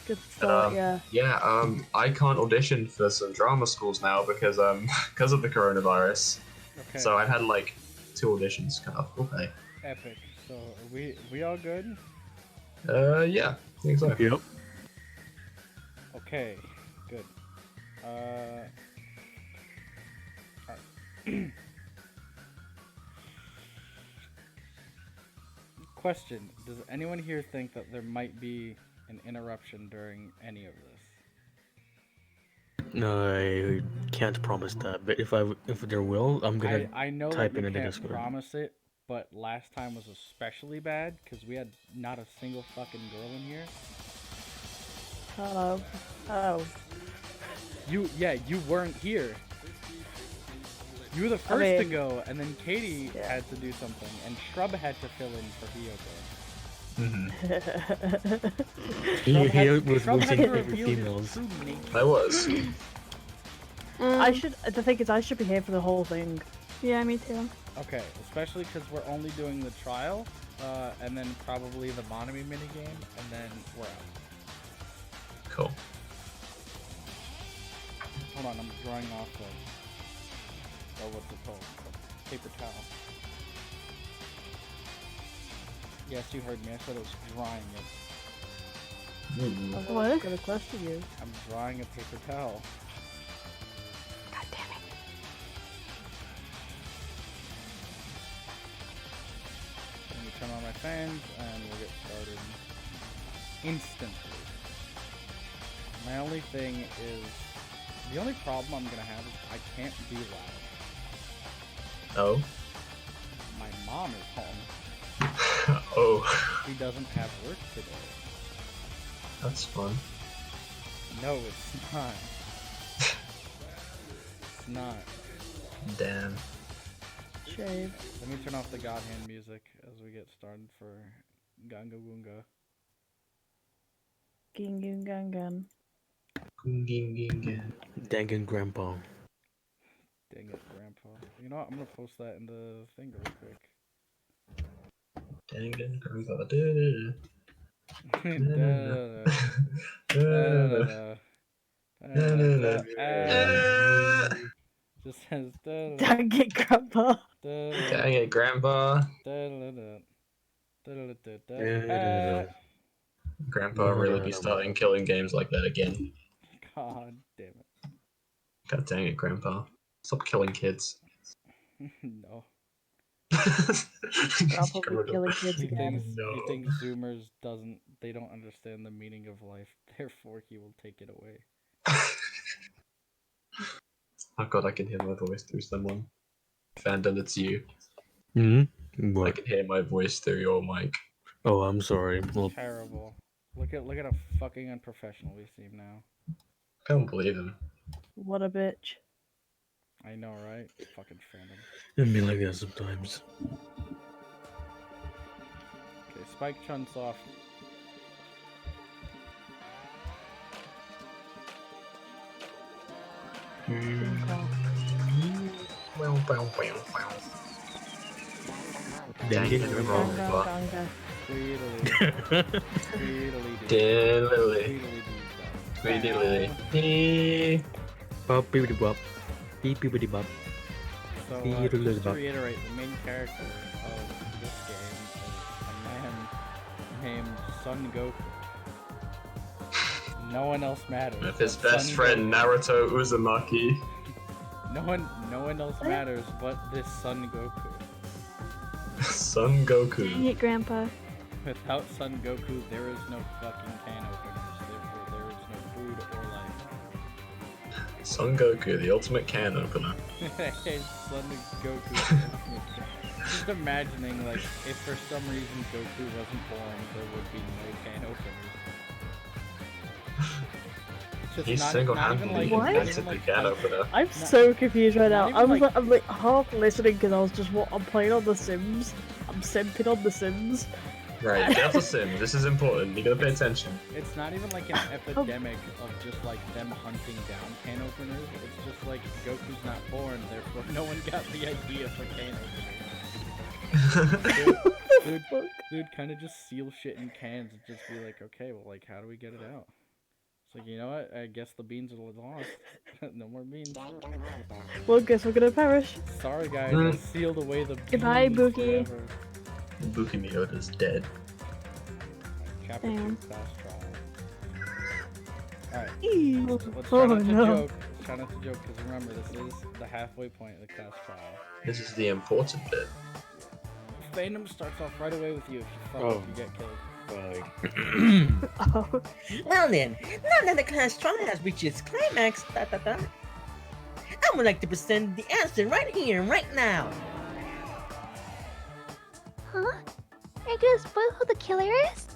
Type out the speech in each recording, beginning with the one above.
Good thought, yeah. Yeah, I can't audition for some drama schools now because because of the coronavirus. Okay. So I've had like 2 auditions cut off. Okay. Epic. So are we all good? Yeah, I think so. Yep. Okay. Good. Alright. Question: does anyone here think that there might be an interruption during any of this? No, I can't promise that, but if there will, I'm gonna I know type that in you in the can't Discord. promise it, but last time was especially bad because we had not a single fucking girl in here. Hello. Oh. You weren't here. You were the first to go, and then Katie had to do something, and Shrub had to fill in for Hiyoko. He was Shrub had to losing every reveal his females. true nature. I was. The thing is, I should be here for the whole thing. Yeah, me too. Okay, especially because we're only doing the trial, and then probably the Monami minigame, and then we're out. Cool. Hold on, I'm drawing off the... Oh, what's it called? The paper towel. Yes, you heard me. I said I was drawing it. What? I'm gonna question you. I'm drawing a paper towel. God damn it. Let me turn on my fans, and we'll get started instantly. My only thing is... The only problem I'm gonna have is I can't be loud. Oh. My mom is home. Oh. She doesn't have work today. That's fun. No, it's not. It's not. Damn. Shave. Let me turn off the God Hand music as we get started for Ganga Gunga. Gingun Gangan. Dangin' Grandpa. Dang it, Grandpa. You know what? I'm gonna post that in the thing real quick. Dang it, grandpa. Just says Dang it, Grandpa. Dang it, grandpa. Grandpa really be starting killing games like that again. God damn it. God dang it, grandpa. Stop killing kids. No. Grandpa be killing kids He again. thinks Zoomers they don't understand the meaning of life, therefore he will take it away. Oh god, I can hear my voice through someone. Fandom, it's you. I What? can hear my voice through your mic. Oh, I'm sorry. Well, Terrible. Look at how fucking unprofessional we seem now. I don't believe him. What a bitch. I know, right? Fucking fandom. it'd be like that sometimes. Okay, Spike Chun soft. Dangin' Dang it, Grandpa. grandpa. Ganga. Diddly. Bop, bibbidi bop. Beep, bibbidi bop. So, just to reiterate, the main character of this game is a man named Son Goku. No one else matters. With his but best Son friend Goku. Naruto Uzumaki. No one else matters but this Son Goku. Son Dang Goku. it, Grandpa. Without Son Goku, there is no fucking can openers. Therefore, there is no food or life. Son Goku, the ultimate can opener. Hey, Son Goku. Just imagining, like, if for some reason Goku wasn't born, there would be no can openers. Just He's not single-handedly even, like, What? not invented even, the like, can like- opener. I'm so confused right now. not even I'm like half listening because I was just I'm playing on The Sims. I'm simping on The Sims. Right, get off the sim. This is important. You gotta pay attention. It's not even like an epidemic of just like them hunting down can openers. It's just like Goku's not born, therefore no one got the idea for can openers. Dude kind of just seal shit in cans and just be like, okay, well, like, how do we get it out? like, you know what? I guess the beans are lost. No more beans. Well, guess we're gonna perish. Sorry, guys. I sealed away the beans Goodbye, Buki. forever. Buki Miyoda's dead. Chapter 2, Damn. class trial. Alright. Eee. Let's try Oh not to no. joke. Let's try not to joke, because remember, this is the halfway point of the class trial. This is the important bit. Fandom starts off right away with you if you fuck Oh. up, you get killed. Oh. Well then, now that the class trial has reached its climax, I would like to present the answer right here, right now. Huh? Are you gonna spoil who the killer is?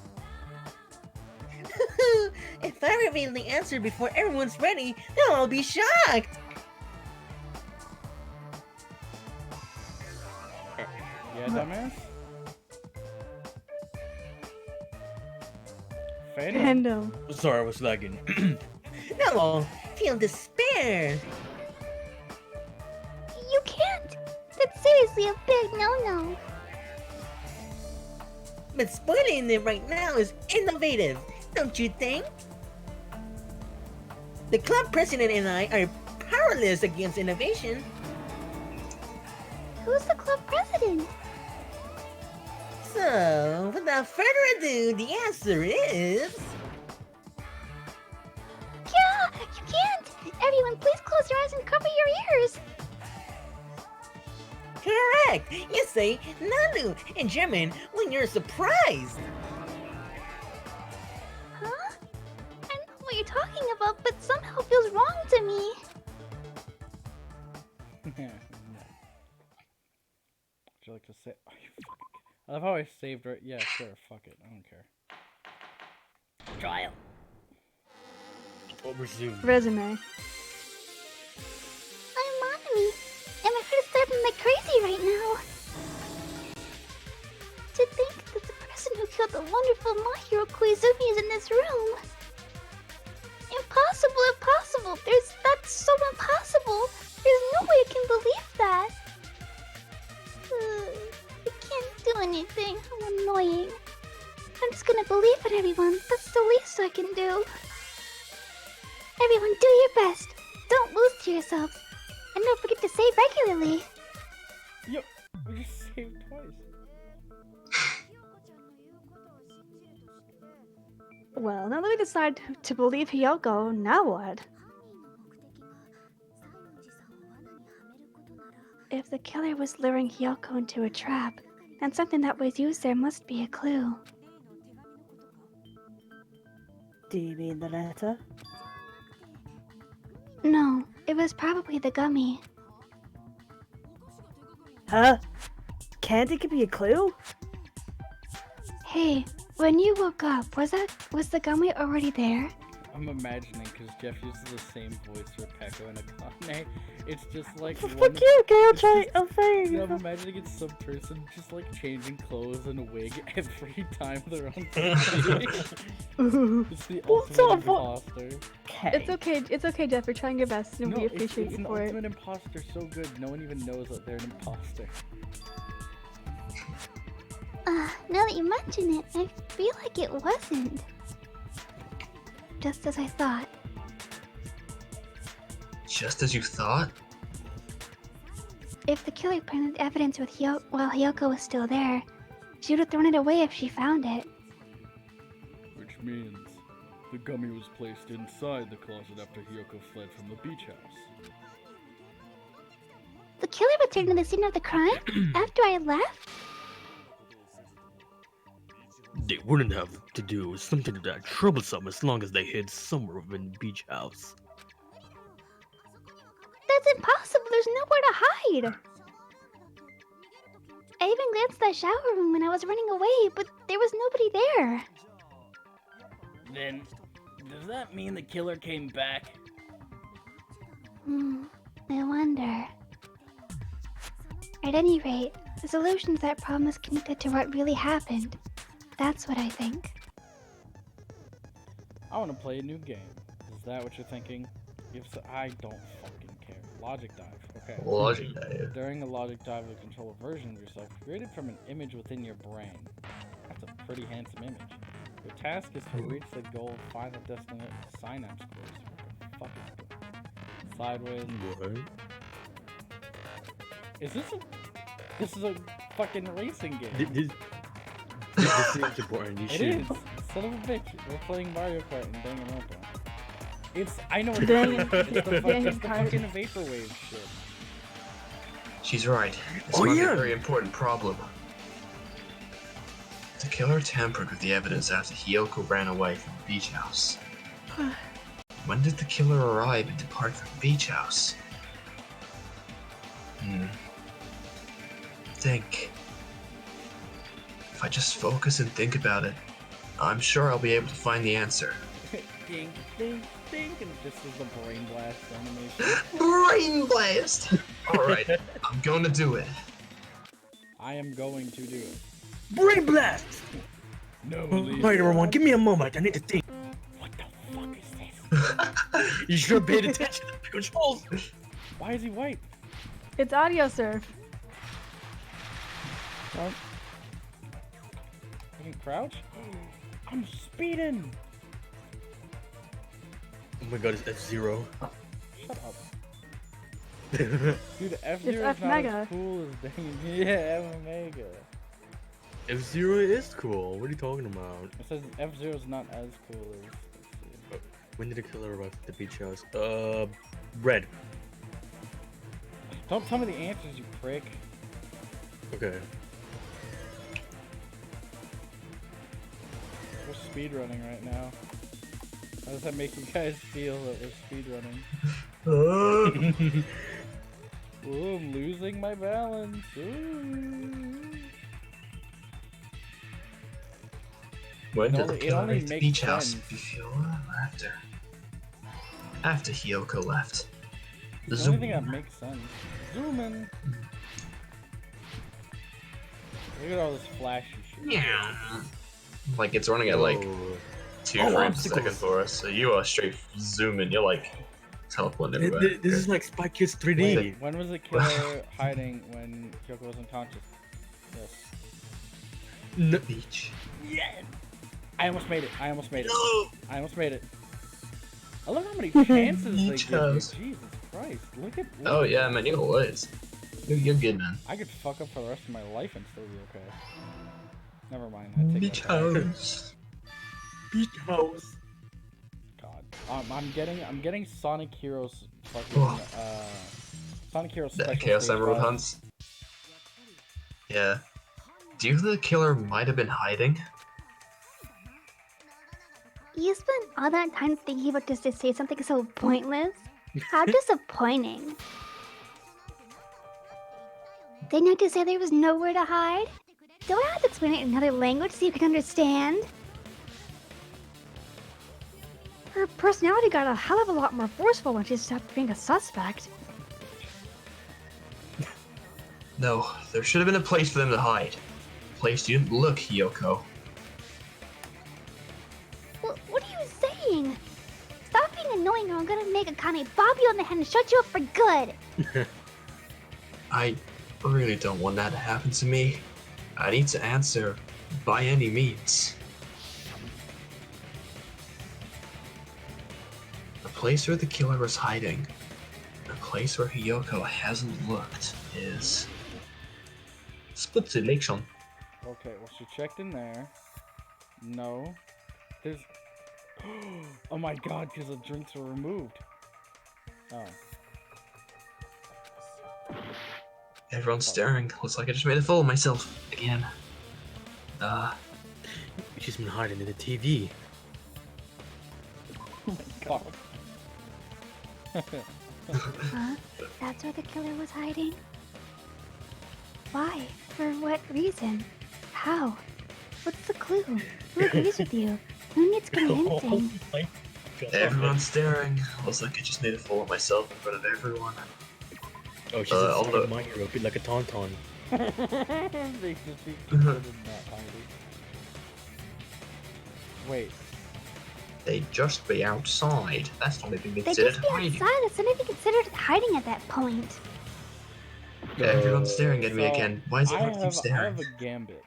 If I reveal the answer before everyone's ready, they'll all be shocked. Yeah, dumbass? Fandom? Fandom. Sorry, I was lagging. They'll all feel despair. You can't! That's seriously a big no-no. But spoiling it right now is innovative, don't you think? The club president and I are powerless against innovation. Who's the club president? So, without further ado, the answer is... Yeah! You can't! Everyone, please close your eyes and cover your ears! Correct! You say Nanu in German when you're surprised. Huh? I know what you're talking about, but somehow feels wrong to me. Would you like to say? Oh, you fucking... I love how I saved right. Yeah, sure. Fuck it. I don't care. Trial. Resume. Resume. I'm Monami, and my heart is thumping like crazy right now. To think that the person who killed the wonderful My Hero Koizumi is in this room. Impossible, impossible. That's so impossible. There's no way I can believe that. I can't do anything. I'm annoying. I'm just gonna believe in everyone. That's the least I can do. Everyone, do your best. Don't lose to yourselves. And don't forget to save regularly. Yo, we just saved twice. Well, now that we decide to believe Hiyoko, now what? If the killer was luring Hiyoko into a trap, and something that was used there must be a clue. Do you mean the letter? No, it was probably the gummy. Huh? Candy could be a clue? Hey, when you woke up, was the gummy already there? I'm imagining because Jeff uses the same voice for Pekko and Akane. It's just like Fuck one. you, okay, I'll it's try just- a thing. No, I'm imagining it's some person just like changing clothes and a wig every time they're on TV. It's the What's ultimate up, what- imposter. Okay. It's okay, Jeff. You're trying your best, and No, we it's appreciate an you for it. ultimate imposter so good, no one even knows that they're an imposter. Now that you mention it, I feel like it wasn't. Just as I thought. Just as you thought? If the killer planted evidence with while Hiyoko was still there, she would have thrown it away if she found it. Which means the gummy was placed inside the closet after Hiyoko fled from the beach house. The killer returned to the scene of the crime after I left? They wouldn't have to do something that troublesome as long as they hid somewhere within the beach house. That's impossible. There's nowhere to hide. I even glanced at the shower room when I was running away, but there was nobody there. Then, does that mean the killer came back? I wonder. At any rate, the solution to that problem is connected to what really happened. That's what I think. I want to play a new game. Is that what you're thinking? If so, I don't fucking care. Logic dive. Okay. Logic dive. During a logic dive, you control a version of yourself created from an image within your brain. That's a pretty handsome image. Your task is to reach the goal, find the destination, synapse course. What the fuck is this? Sideways. What? Is this a... This is a fucking racing game. This seems important. You It should. is. Son of a bitch. We're playing Mario Kart and Danganronpa. It's... I know it's Dang- it's the Danganronpa. fucking vaporwave shit. She's right. This Oh, might be yeah. a very important problem. The killer tampered with the evidence after Hiyoko ran away from the beach house. When did the killer arrive and depart from the beach house? Think. If I just focus and think about it, I'm sure I'll be able to find the answer. Ding, ding, ding, and this is the brain blast animation. Brain blast! Alright, I'm gonna do it. I am going to do it. Brain blast! No, Alright, everyone, give me a moment. I need to think. What the fuck is this? You should have paid attention to the controls. Why is he white? It's audio surf. Don't. I can crouch? I'm speeding! Oh my god, it's F-Zero. Shut up. Dude, F-Zero is F not Mega. as cool as dang. Yeah, F-Mega. F-Zero is cool. What are you talking about? It says F-Zero is not as cool as... let's see. When did the killer arrive at the beach house? Red. Don't tell me the answers, you prick. Okay. We're speedrunning right now. How does that make you guys feel that we're speedrunning? Ooh, I'm losing my balance. Ooh. When It did the only- it killer only leave the makes beach house? sense. Before or after? After Hiyoko left. The Zoom. only thing that makes sense. Zoom in. Look at all this flashy shit. Yeah. Like it's running at like Oh. 2 Oh, frames a obstacles. second for us, so you are straight zooming. You're like teleporting everywhere. This is like Spy Kids 3D. Wait, when was the killer hiding when Kyoko was unconscious? Yes. No. Beach. Yes! I almost made it. I almost made it. No. I almost made it. I love how many chances they Beach give you. house. Jesus Christ. Look at Oh yeah, man, you know what it is. You're good, man. I could fuck up for the rest of my life and still be okay. Never mind. I take Beach that back. house. Beach house. God. I'm getting Sonic Heroes fucking Oh. Sonic Heroes The Special Chaos Stage Emerald 5. hunts. Yeah. Do you think the killer might have been hiding? You spent all that time thinking about just to say something so pointless? How disappointing. Didn't you have to say there was nowhere to hide? Don't I have to explain it in another language so you can understand? Her personality got a hell of a lot more forceful when she stopped being a suspect. No, there should have been a place for them to hide. A place you didn't look, Hiyoko. What are you saying? Stop being annoying or I'm gonna make a Akane bob you on the head and shut you up for good! I really don't want that to happen to me. I need to answer by any means. The place where the killer was hiding, the place where Hiyoko hasn't looked, is split selection. Okay, well she checked in there. No. There's... Oh my god, because the drinks were removed. Oh. Everyone's staring. Looks like I just made a fool of myself again. She's been hiding in the TV. Oh my god. Huh? That's where the killer was hiding? Why? For what reason? How? What's the clue? Who agrees with you? Who needs convincing? my god. Everyone's staring. Looks like I just made a fool of myself in front of everyone. Oh, she's I'll inside look. of my hero, be like a tauntaun. They just be considered not hiding. Wait. They'd just be outside. That's not even They considered just be hiding. outside. That's not even considered hiding at that point. Everyone's staring at me So, again. Why is it I hard to keep have staring? a gambit.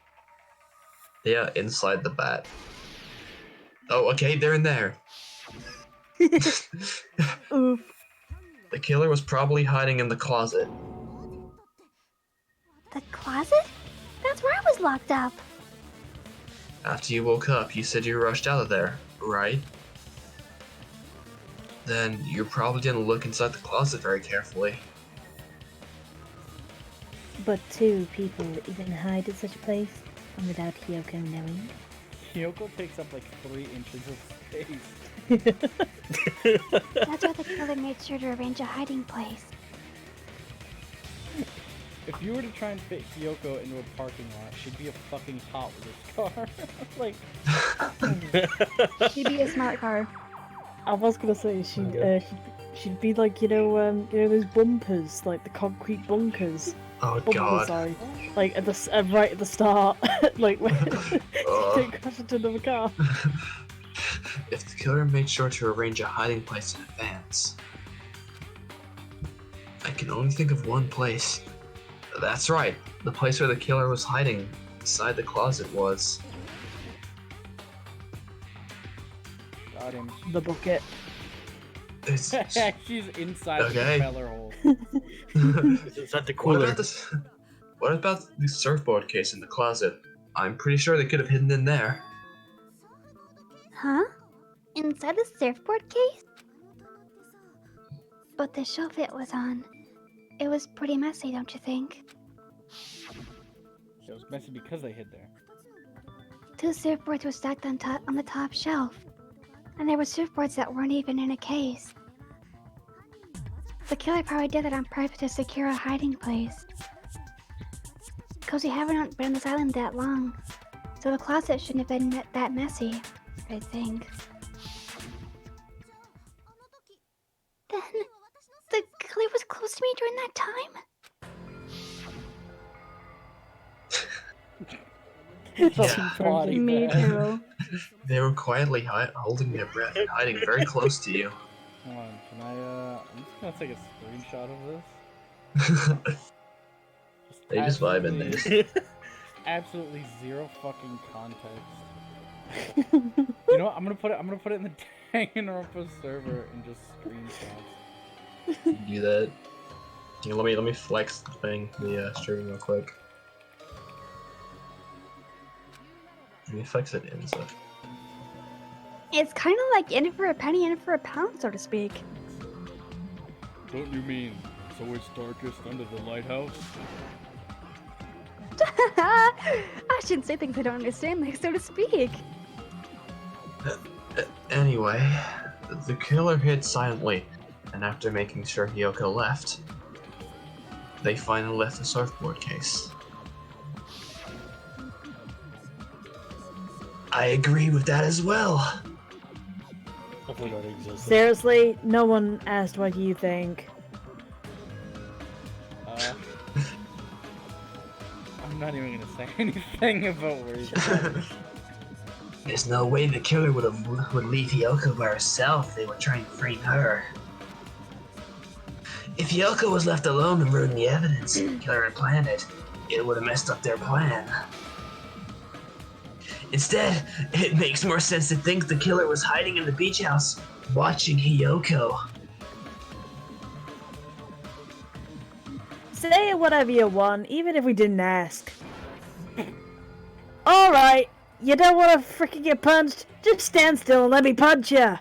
Yeah, inside the bat. Oh, okay, they're in there. Oof. The killer was probably hiding in the closet. The closet? That's where I was locked up. After you woke up, you said you rushed out of there, right? Then you probably didn't look inside the closet very carefully. But two people even hide in such a place and without Hyoko knowing. Kyoko takes up like 3 inches of space. That's why the killer made sure to arrange a hiding place. If you were to try and fit Kyoko into a parking lot, she'd be a fucking Hot Wheels car. Like, She'd be a smart car. I was gonna say she'd be like those bumpers, like the concrete bunkers. Oh Bumpers, god. sorry. Like at the right at the start, like when Oh. they crash into another car. If the killer made sure to arrange a hiding place in advance, I can only think of one place. That's right, the place where the killer was hiding inside the closet was. got him. The bucket. It's, She's inside Okay. the propeller hole. Is that the what cooler? about this? What about the surfboard case in the closet? I'm pretty sure they could have hidden in there. Huh? Inside the surfboard case? But the shelf it was on, it was pretty messy, don't you think? It was messy because they hid there. 2 surfboards were stacked on the top shelf. And there were surfboards that weren't even in a case. The killer probably did that on purpose to secure a hiding place. Because we haven't been on this island that long, so the closet shouldn't have been that messy, I think. Then, the killer was close to me during that time? Yeah. Body Me bag. too. They were quietly holding their breath and hiding very close to you. Hold on, can I, I'm just gonna take a screenshot of this. They just vibe in absolutely- this. Absolutely zero fucking context. You know what? I'm gonna put it in the Danganronpa server and just screenshots. Do that. Yeah, let me flex the thing, the stream real quick. Let me flex it in so. It's kind of like in it for a penny, in it for a pound, so to speak. Don't you mean so it's darkest under the lighthouse? I shouldn't say things I don't understand, like, so to speak. Anyway, the killer hid silently, and after making sure Hyoko left, they finally left the surfboard case. I agree with that as well. I forgot it existed. Seriously, no one asked what you think. I'm not even gonna say anything about where he's from. There's no way the killer would leave Hyoko by herself. They were trying to frame her. If Hyoko was left alone and ruined the evidence the killer had planned it would have messed up their plan. Instead, it makes more sense to think the killer was hiding in the beach house, watching Hyoko. Say whatever you want, even if we didn't ask. Alright, you don't want to freaking get punched? Just stand still and let me punch ya!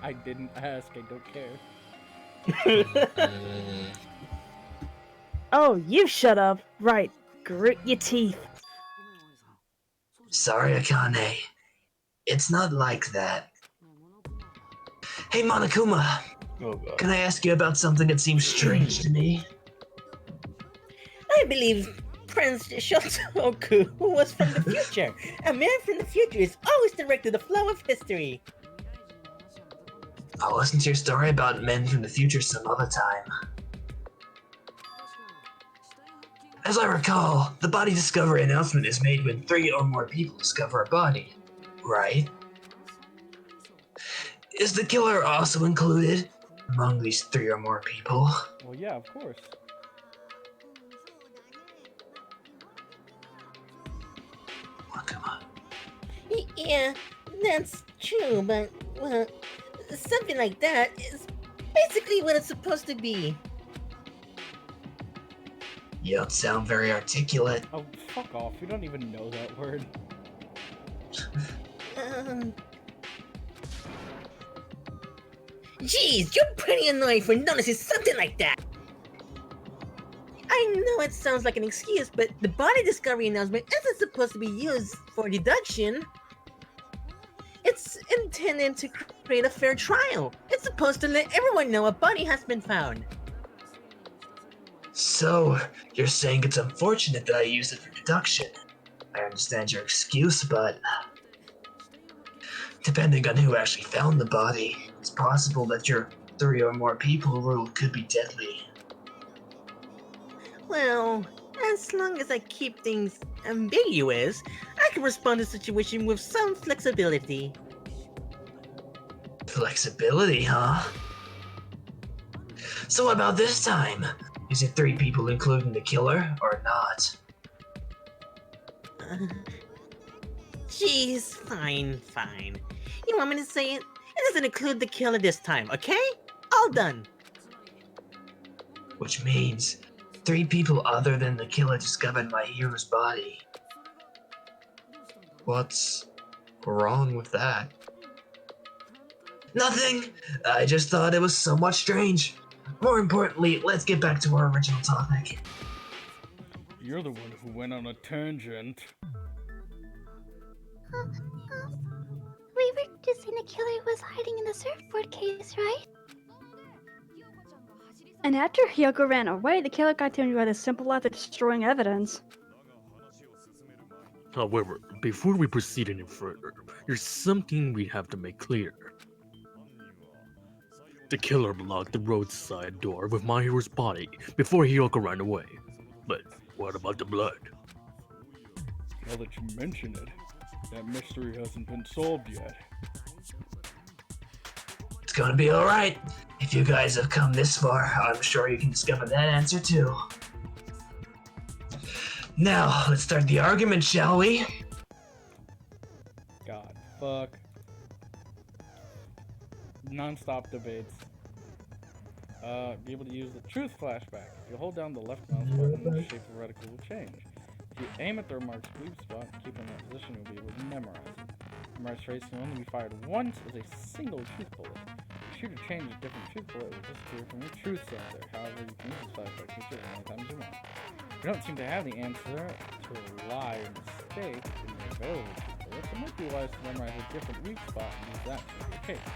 I didn't ask, I don't care. Oh, you shut up. Right, grit your teeth. Sorry, Akane. It's not like that. Hey, Monokuma, Oh god. can I ask you about something that seems strange to me? I believe Prince Shotoku was from the future. A man from the future is always directed the flow of history. I'll listen to your story about men from the future some other time. As I recall, the body discovery announcement is made when 3 or more people discover a body, right? Is the killer also included among these 3 or more people? Well, yeah, of course. Oh, come on. Yeah, that's true, but, well, something like that is basically what it's supposed to be. You don't sound very articulate. Oh, fuck off. You don't even know that word. Jeez, you're pretty annoying for noticing something like that. I know it sounds like an excuse, but the body discovery announcement isn't supposed to be used for deduction. It's intended to create a fair trial. It's supposed to let everyone know a body has been found. So, you're saying it's unfortunate that I used it for deduction. I understand your excuse, but depending on who actually found the body, it's possible that your 3 or more people rule could be deadly. Well, as long as I keep things ambiguous, I can respond to the situation with some flexibility. Flexibility, huh? So what about this time? Is it 3 people including the killer, or not? Jeez, fine. You want me to say it? It doesn't include the killer this time, okay? All done. Which means 3 people other than the killer discovered my hero's body. What's wrong with that? Nothing! I just thought it was somewhat strange. More importantly, let's get back to our original topic. You're the one who went on a tangent. We were just saying the killer was hiding in the surfboard case, right? And after Hyoko ran away, the killer continued by the simple act of destroying evidence. However, before we proceed any further, there's something we have to make clear. The killer blocked the roadside door with my hero's body before Hyoko ran away. But what about the blood? Now that you mention it, that mystery hasn't been solved yet. It's gonna be alright. If you guys have come this far, I'm sure you can discover that answer too. Now, let's start the argument, shall we? God, fuck. Non-stop debates. Be able to use the truth flashback. If you hold down the left mouse button, the shape of the reticle will change. If you aim at the remark's weak spot and keep in that position, you'll be able to memorize it. Memorize trace can only be fired once as a single truth bullet. If the shooter changes a different truth bullet, it will disappear from the truth sensor. However, you can use this flashback feature as many times as you want. If you don't seem to have the answer to a lie or mistake in your available truth bullets, it might be wise to memorize a different weak spot and use that for your case.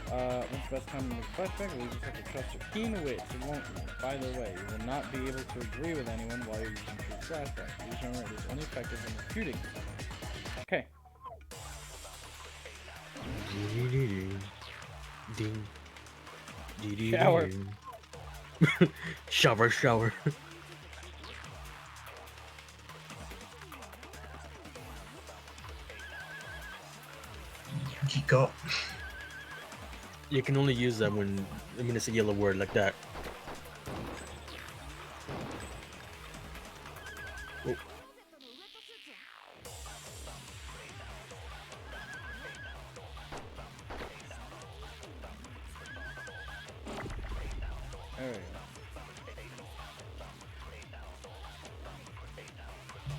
When's the best time to make a flashback? Well, you just have to trust your keen wits, won't you? By the way, you will not be able to agree with anyone while you're using true flashback. Use memory is only effective when refuting someone. Okay. Shower. Shower. Keep going. You can only use that when it's a yellow word like that. Oh. There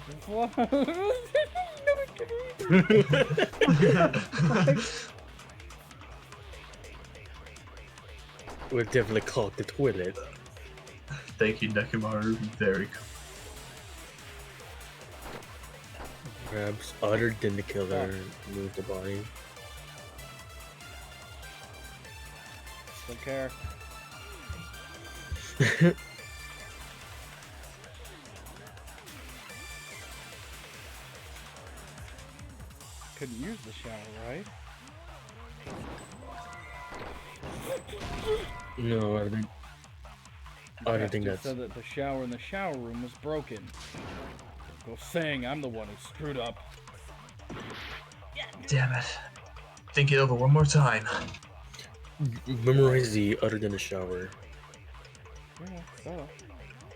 we go. What? No one can read. We'll definitely clog the toilet. Thank you, Nekimaru. Very cool. Grabs other than the killer, move the body. Don't care. Couldn't use the shower, right? No, I don't think You that's. said that the shower in the shower room was broken. Go saying I'm the one who screwed up. Damn it. Think it over one more time. Memorize the other than the shower. Yeah, so.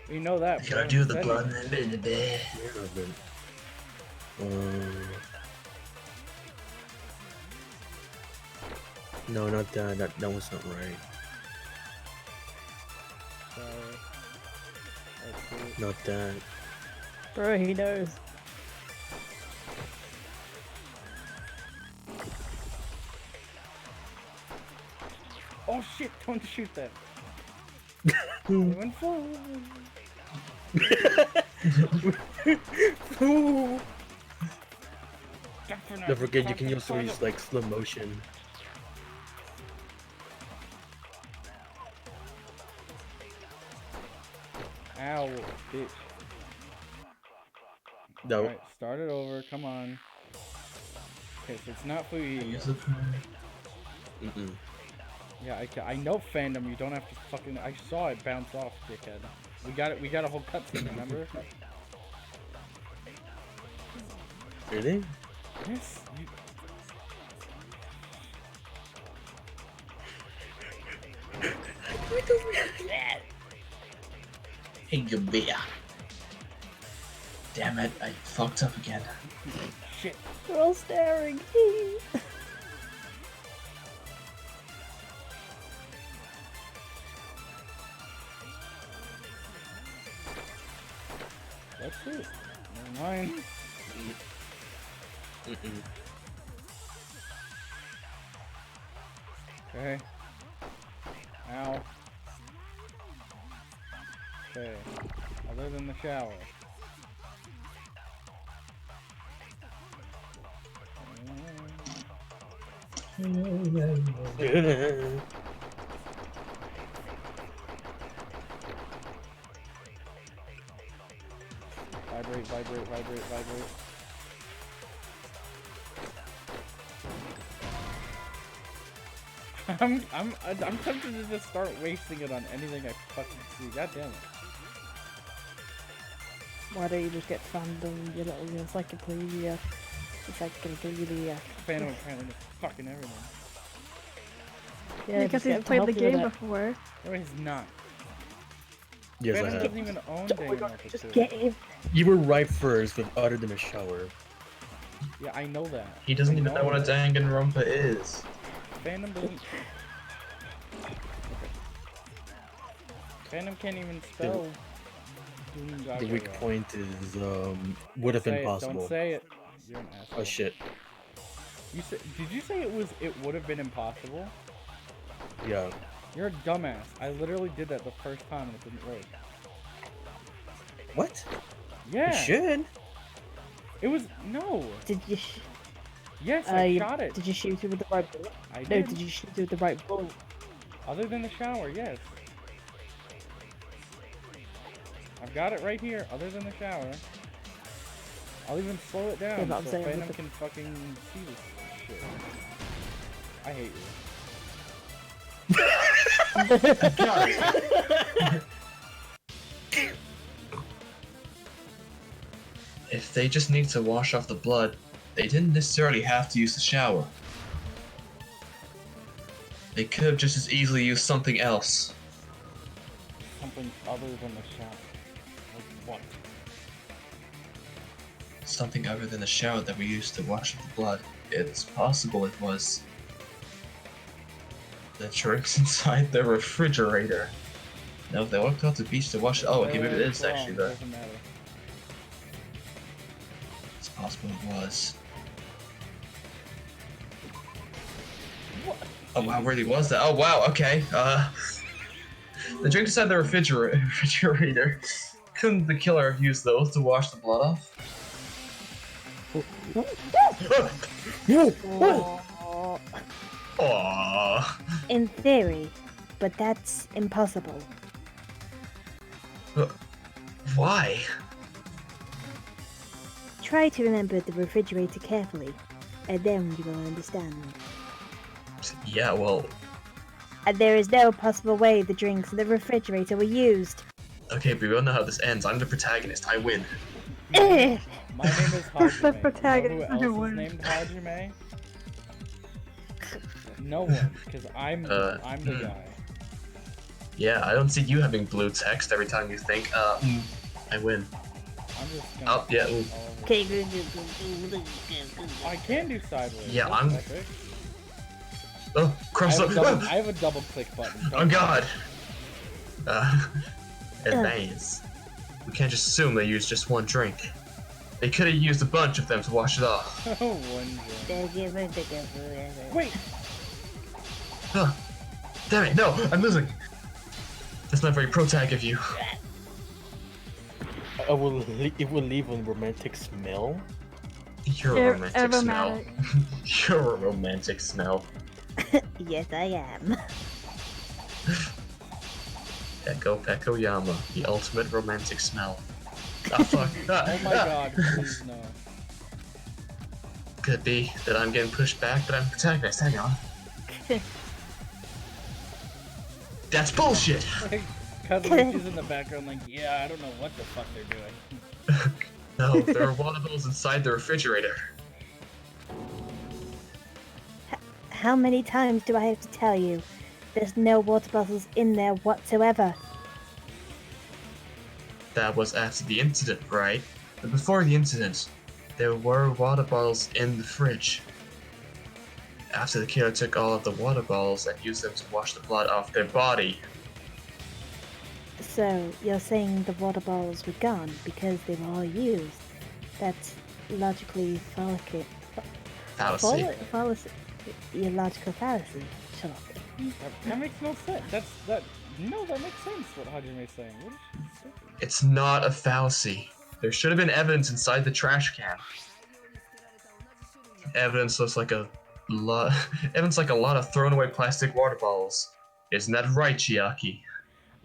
We know that. You gotta do the blood. No, not that. That was not right. Sorry. Let's do it. Not that. Bro, he knows. Oh shit! Don't shoot that. I went forward. Ooh. Don't forget, you can also use like slow motion. Ow, bitch. No. Alright, start it over. Come on. Okay, so it's not Fuyi. Use it for- Mm-mm. Yeah, I know fandom. You don't have to fucking. I saw it bounce off, dickhead. We got it. We got a whole cutscene. Remember? Really? Yes. You... Hey, good beer. Damn it, I fucked up again. Shit. We're all staring. That's it. Never mind. Mm-mm. Okay. Ow. Okay. Other than the shower. Vibrate, vibrate, vibrate, vibrate. I'm tempted to just start wasting it on anything I fucking see. God damn it. Why don't you just get fandom, your little encyclopedia? Encyclopedia. Phantom apparently knows fucking everything. Yeah, Because just get he's him to played help the you with game it. before. No, he's not. Yes, I Phantom have. doesn't even own Oh my Dang god, Knuckles just 2. get him. You were right first with other than a shower. Yeah, I know that. He doesn't I even know what a that. Danganronpa is. Phantom doesn't. Phantom can't even spell. The weak point is would have been possible. Don't say it. You're an asshole. Oh shit. You said? Did you say it was? It would have been impossible. Yeah. You're a dumbass. I literally did that the first time and it didn't work. What? Yeah. You should. It was no. Did you? Yes, I shot it. Did you shoot it with the right bullet? I No, did. did you shoot it with the right bullet? Other than the shower, yes. I've got it right here. Other than the shower. I'll even slow it down Yeah, but I'm so saying with Phantom the- can fucking see this shit. I hate you. If they just need to wash off the blood, they didn't necessarily have to use the shower. They could have just as easily used something else. Something other than the shower. Like what? Something other than the shower that we used to wash off the blood. It's possible it was the drinks inside the refrigerator. No, if they walked out to the beach to wash it. Oh, okay, maybe it is actually the. Doesn't matter. It's possible it was. What? Oh wow, really was that? Oh wow, okay. The drinks inside the refrigerator. Couldn't the killer have used those to wash the blood off? Oh, Aww. in theory, but that's impossible. Why? Try to remember the refrigerator carefully, and then you will understand. Yeah, well, And there is no possible way the drinks in the refrigerator were used. okay, but we all know how this ends. I'm the protagonist. I win. Eh. My name is Who's the Hajime. protagonist? You know who else Who is wins? named Hajime? No one, because I'm the guy. Yeah, I don't see you having blue text every time you think, I win. I'm just gonna. Oh, yeah, ooh. Okay, good. I can do sideways. Yeah, That's I'm- epic. Oh, cross up. I have a double click button. Oh god. Advance. We can't just assume they used just one drink. They could have used a bunch of them to wash it off. One drink. Wait! Huh. Damn it, no, I'm losing. That's not very pro-tag of you. It will leave a romantic smell. You're a romantic smell. You're a romantic smell. Yes, I am. Peko Yama, the ultimate romantic smell. Ah, fuck. Oh my god, please no. Could be that I'm getting pushed back, but I'm protagonist. Hang on. That's bullshit! Kazuichi's in the background like, yeah, I don't know what the fuck they're doing. No, there are water bottles inside the refrigerator. How many times do I have to tell you? There's no water bottles in there whatsoever. That was after the incident, right? But before the incident, there were water bottles in the fridge. After the killer took all of the water bottles and used them to wash the blood off their body. So, you're saying the water bottles were gone because they were all used? That's logically fallacy. Fallacy. Fallacy. Your logical fallacy. Shut up. That makes no sense. That makes sense what Hajime's saying. What is she saying? It's not a fallacy. There should have been evidence inside the trash can. Evidence looks like a lot. Evidence like a lot of thrown away plastic water bottles. Isn't that right, Chiaki?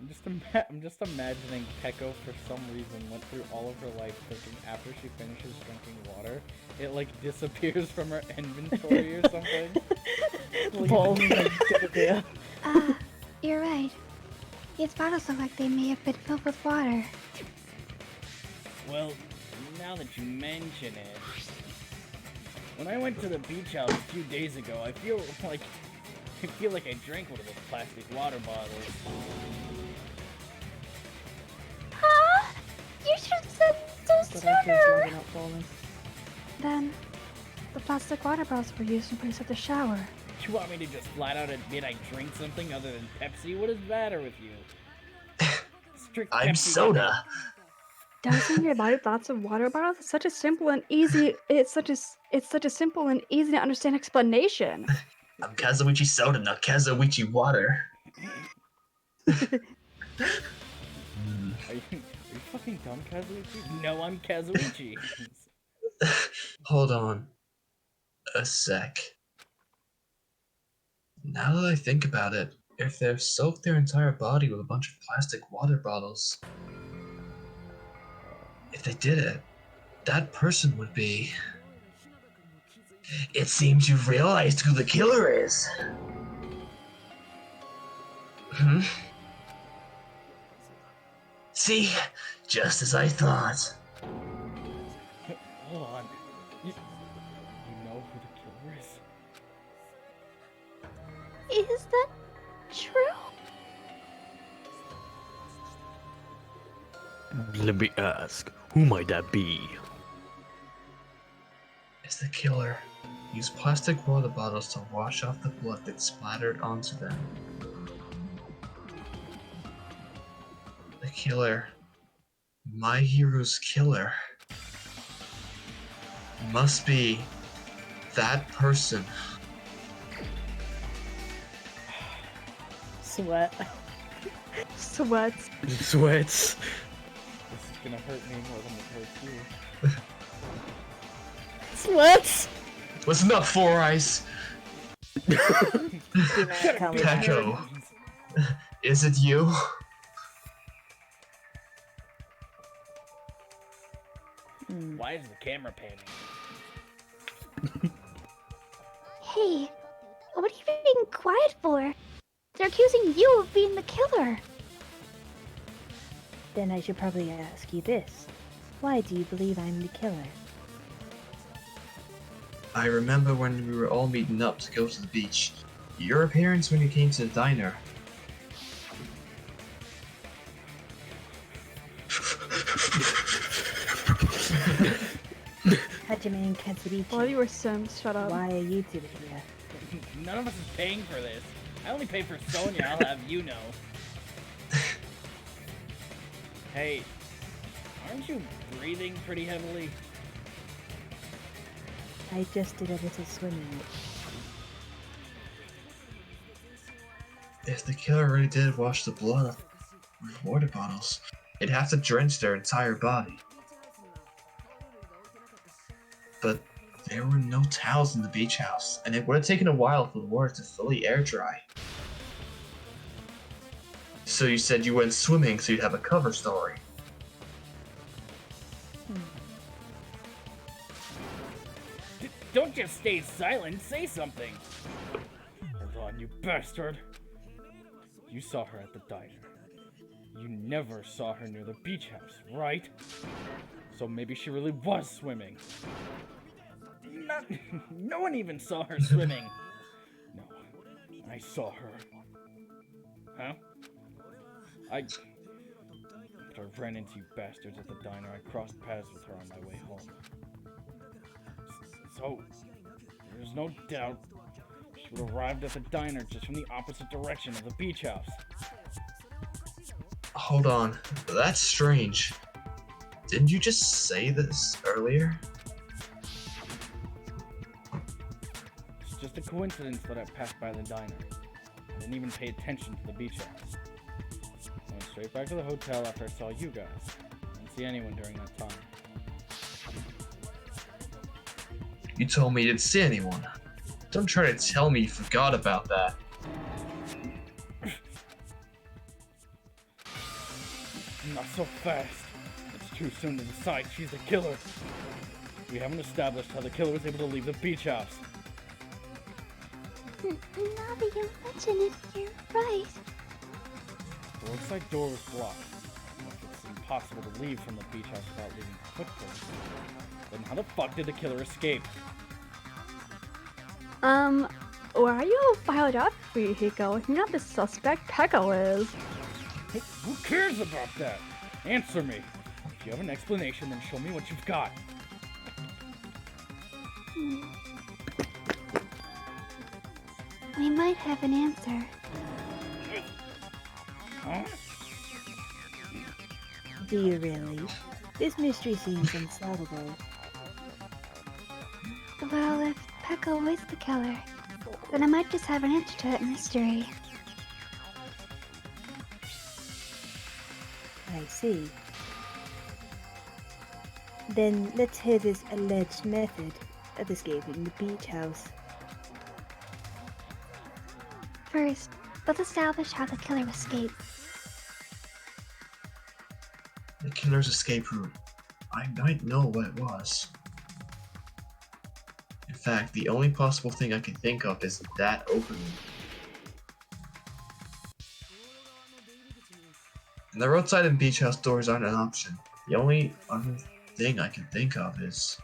I'm just imagining Peko for some reason went through all of her life thinking after she finishes drinking water, it like disappears from her inventory or something. You're right. These bottles look like they may have been filled with water. Well, now that you mention it, when I went to the beach house a few days ago, I feel like I drank one of those plastic water bottles. Huh? You should have said so sooner! Then, the plastic water bottles were used in place of the shower. You want me to just flat out admit I drink something other than Pepsi? What is the matter with you? Strict I'm Pepsi soda. Dousing your body with lots of water bottles is such a simple and easy. It's such a simple and easy to understand explanation. I'm Kazuichi soda, not Kazuichi water. Are you fucking dumb, Kazuichi? No, I'm Kazuichi. Hold on a sec. Now that I think about it, if they've soaked their entire body with a bunch of plastic water bottles, if they did it, that person would be... It seems you've realized who the killer is. Hmm? See? Just as I thought. Hold on. You know who the killer is? Is that true? Let me ask, who might that be? It's the killer. Use plastic water bottles to wash off the blood that splattered onto them. The killer. My hero's killer. Must be that person. Sweat. Sweats. Sweats. This is gonna hurt me more than it hurts you. Sweats! Was not Four Eyes. Tell me that. Peko. Is it you? Why is the camera panning? Hey, what are you being quiet for? They're accusing you of being the killer. Then I should probably ask you this. Why do you believe I'm the killer? I remember when we were all meeting up to go to the beach. Your appearance when you came to the diner. Hajime and Katsurichi, While you were Sims, shut up. why are you two here? None of us is paying for this. I only pay for Sonya, I'll have you know. Hey, aren't you breathing pretty heavily? I just did a little swimming. If the killer really did wash the blood with water bottles, it'd have to drench their entire body. But there were no towels in the beach house, and it would have taken a while for the water to fully air dry. So you said you went swimming so you'd have a cover story. Don't just stay silent, say something! Hold on, you bastard! You saw her at the diner. You never saw her near the beach house, right? So maybe she really was swimming. No one even saw her swimming. No, I saw her. Huh? But I ran into you bastards at the diner. I crossed paths with her on my way home. So, there's no doubt she would have arrived at the diner just from the opposite direction of the beach house. Hold on, that's strange. Didn't you just say this earlier? It's just a coincidence that I passed by the diner. I didn't even pay attention to the beach house. I went straight back to the hotel after I saw you guys. I didn't see anyone during that time. You told me you didn't see anyone. Don't try to tell me you forgot about that. Not so fast. It's too soon to decide she's the killer. We haven't established how the killer was able to leave the beach house. Now that you mention it, you're right. The roadside door was blocked. If it's impossible to leave from the beach house without leaving footprints, then how the fuck did the killer escape? Why are you all fired up, Hiko? You're not the suspect, Pekko is. Hey, who cares about that? Answer me. If you have an explanation, then show me what you've got. We might have an answer. Huh? Do you really? This mystery seems unsolvable. Well, if Pekko is the killer, then I might just have an answer to that mystery. I see. Then let's hear this alleged method of escaping the beach house. First, let's establish how the killer escaped. The killer's escape route. I might know what it was. In fact, the only possible thing I can think of is that opening. And the roadside and beach house doors aren't an option. The only other thing I can think of is...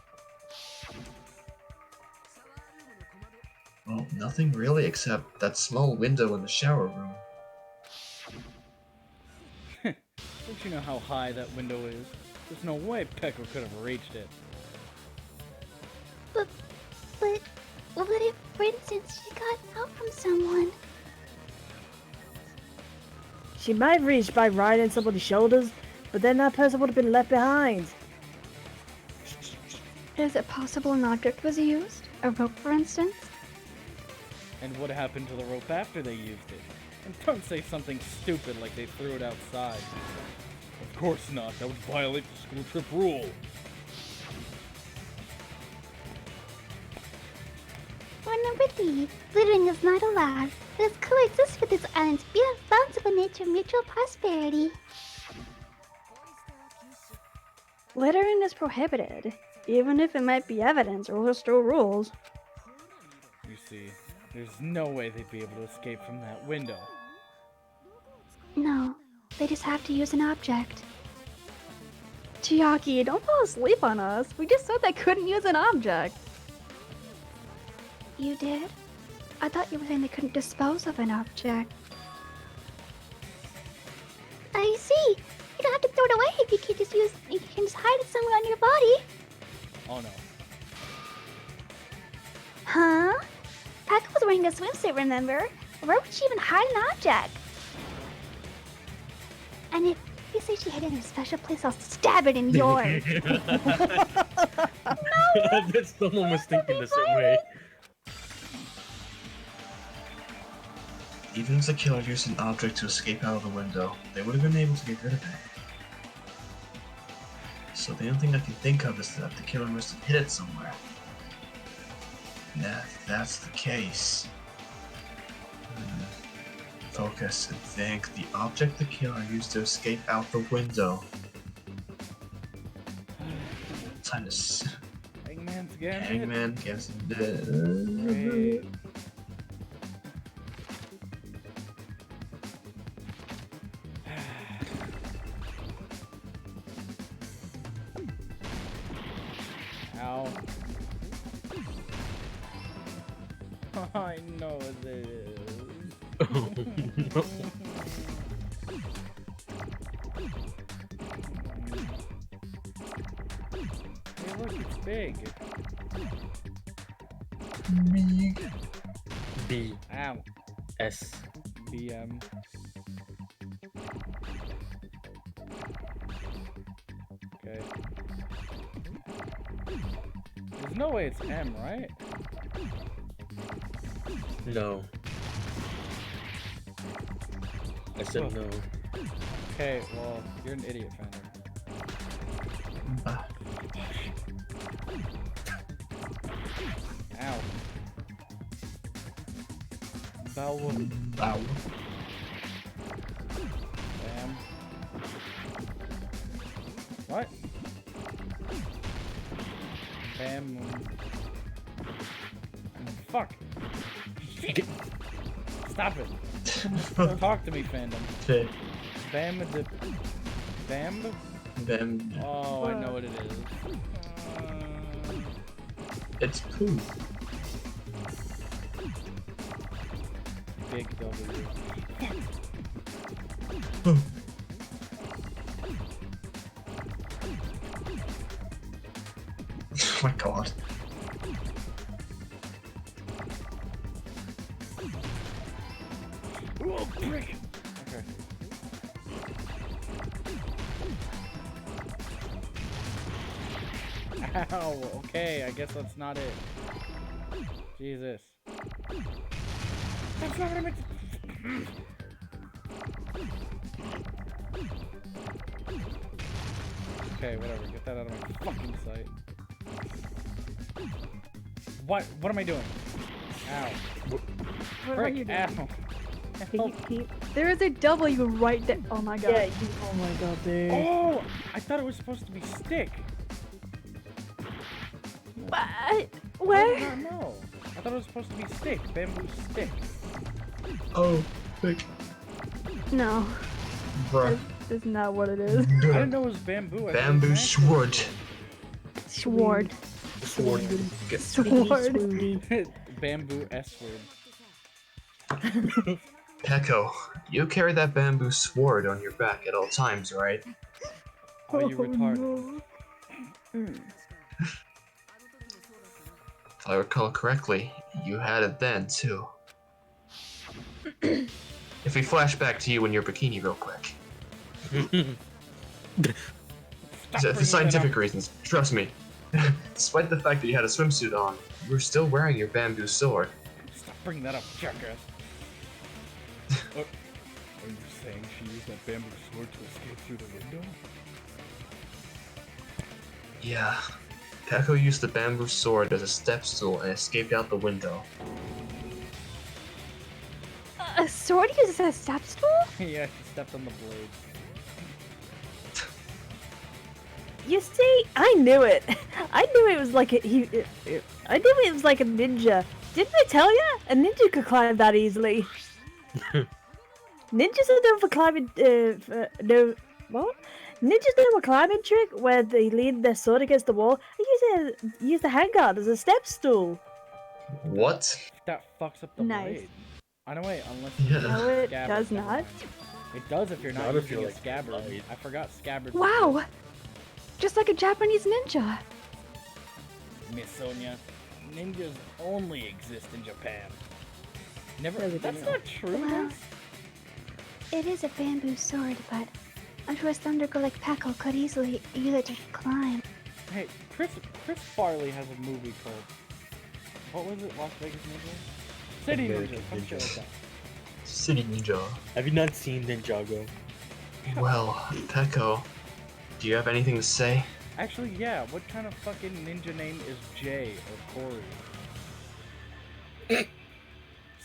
well, nothing really except that small window in the shower room. Don't you know how high that window is? There's no way Pekko could have reached it. But what if, for instance, she got help from someone? She might have reached by riding somebody's shoulders, but then that person would have been left behind. Is it possible an object was used? A rope, for instance? And what happened to the rope after they used it? And don't say something stupid like they threw it outside. Of course not, that would violate the school trip rule. For number 3, littering is not allowed. This coexists with this island's responsible nature of mutual prosperity. Littering is prohibited, even if it might be evidence or still rules. You see, there's no way they'd be able to escape from that window. No, they just have to use an object. Chiaki, don't fall asleep on us. We just said they couldn't use an object. You did? I thought you were saying they couldn't dispose of an object. I see. You don't have to throw it away if you can just hide it somewhere on your body. Oh no. Huh? Pekko was wearing a swimsuit, remember? Where would she even hide an object? And if you say she hid it in a special place, I'll stab it in yours. That someone was thinking the same way. Even if the killer used an object to escape out of the window, they would have been able to get rid of it. So the only thing I can think of is that the killer must have hid it somewhere. And if that's the case, focus and think. The object the killer used to escape out the window. Time to Hangman's Gambit. Hangman gets Great. Ow. I know this. Oh, no. Hey, look, it's big. B Ow. S. BM. Okay. There's no way it's M, right? No. I said no. Okay, well, you're an idiot, Phantom. Ow. Bow. Ow. Bam. What? Bam. Fuck. Stop it. Don't talk to me, Fandom. Okay. Bam. Bam. Then Oh, I know what it is. it's poo. Big W. Oh my god. Oh, frick! Okay. Ow, okay, I guess that's not it. Jesus. That's not what I meant to... Okay, whatever, get that out of my fucking sight. What am I doing? Ow. What are Frick, you doing? ow. Help. There is a W right there. Oh my god. Yeah, oh my god, dude. Oh! I thought it was supposed to be stick. What? Where? No. I thought it was supposed to be stick. Bamboo stick. Oh, big. No, Bruh. that's not what it is. I didn't know it was bamboo. I thought it Bamboo was sword. Sword. Sword. Sword. Bamboo S word. Peko, you carry that bamboo sword on your back at all times, right? Oh, you retarded. no. If I recall correctly, you had it then, too. If we flash back to you in your bikini real quick. For scientific reasons, trust me. Despite the fact that you had a swimsuit on, you were still wearing your bamboo sword. Stop bringing that up, jackass. Are you saying she used that bamboo sword to escape through the window? Yeah. Peko used the bamboo sword as a step stool and escaped out the window. A sword uses a step stool? Yeah, she stepped on the blade. You see, I knew it. I knew it was like I knew it was like a ninja. Didn't I tell you? A ninja could climb that easily. Ninjas are known for climbing. What? Ninjas know a climbing trick where they lean their sword against the wall and use the handguard as a step stool. What? That fucks up the Nice. blade. I know, wait, unless Yeah. No, it Scabbard. does not. It does if you're not Not if using you're, a like, scabbard. blade. I forgot scabbard. Wow! Just like a Japanese ninja. Miss Sonia, ninjas only exist in Japan. Never. Really That's don't know. not true. Well, Liz. it is a bamboo sword, but I'm sure a Thundergirl like Peko could easily use it to climb. Hey, Chris Farley has a movie called, what was it? Las Vegas Ninja? City American Ninja. Some shit Ninja. like that. City Ninja. Have you not seen Ninjago? Well, Peko, do you have anything to say? Actually, yeah. What kind of fucking ninja name is Jay or Corey?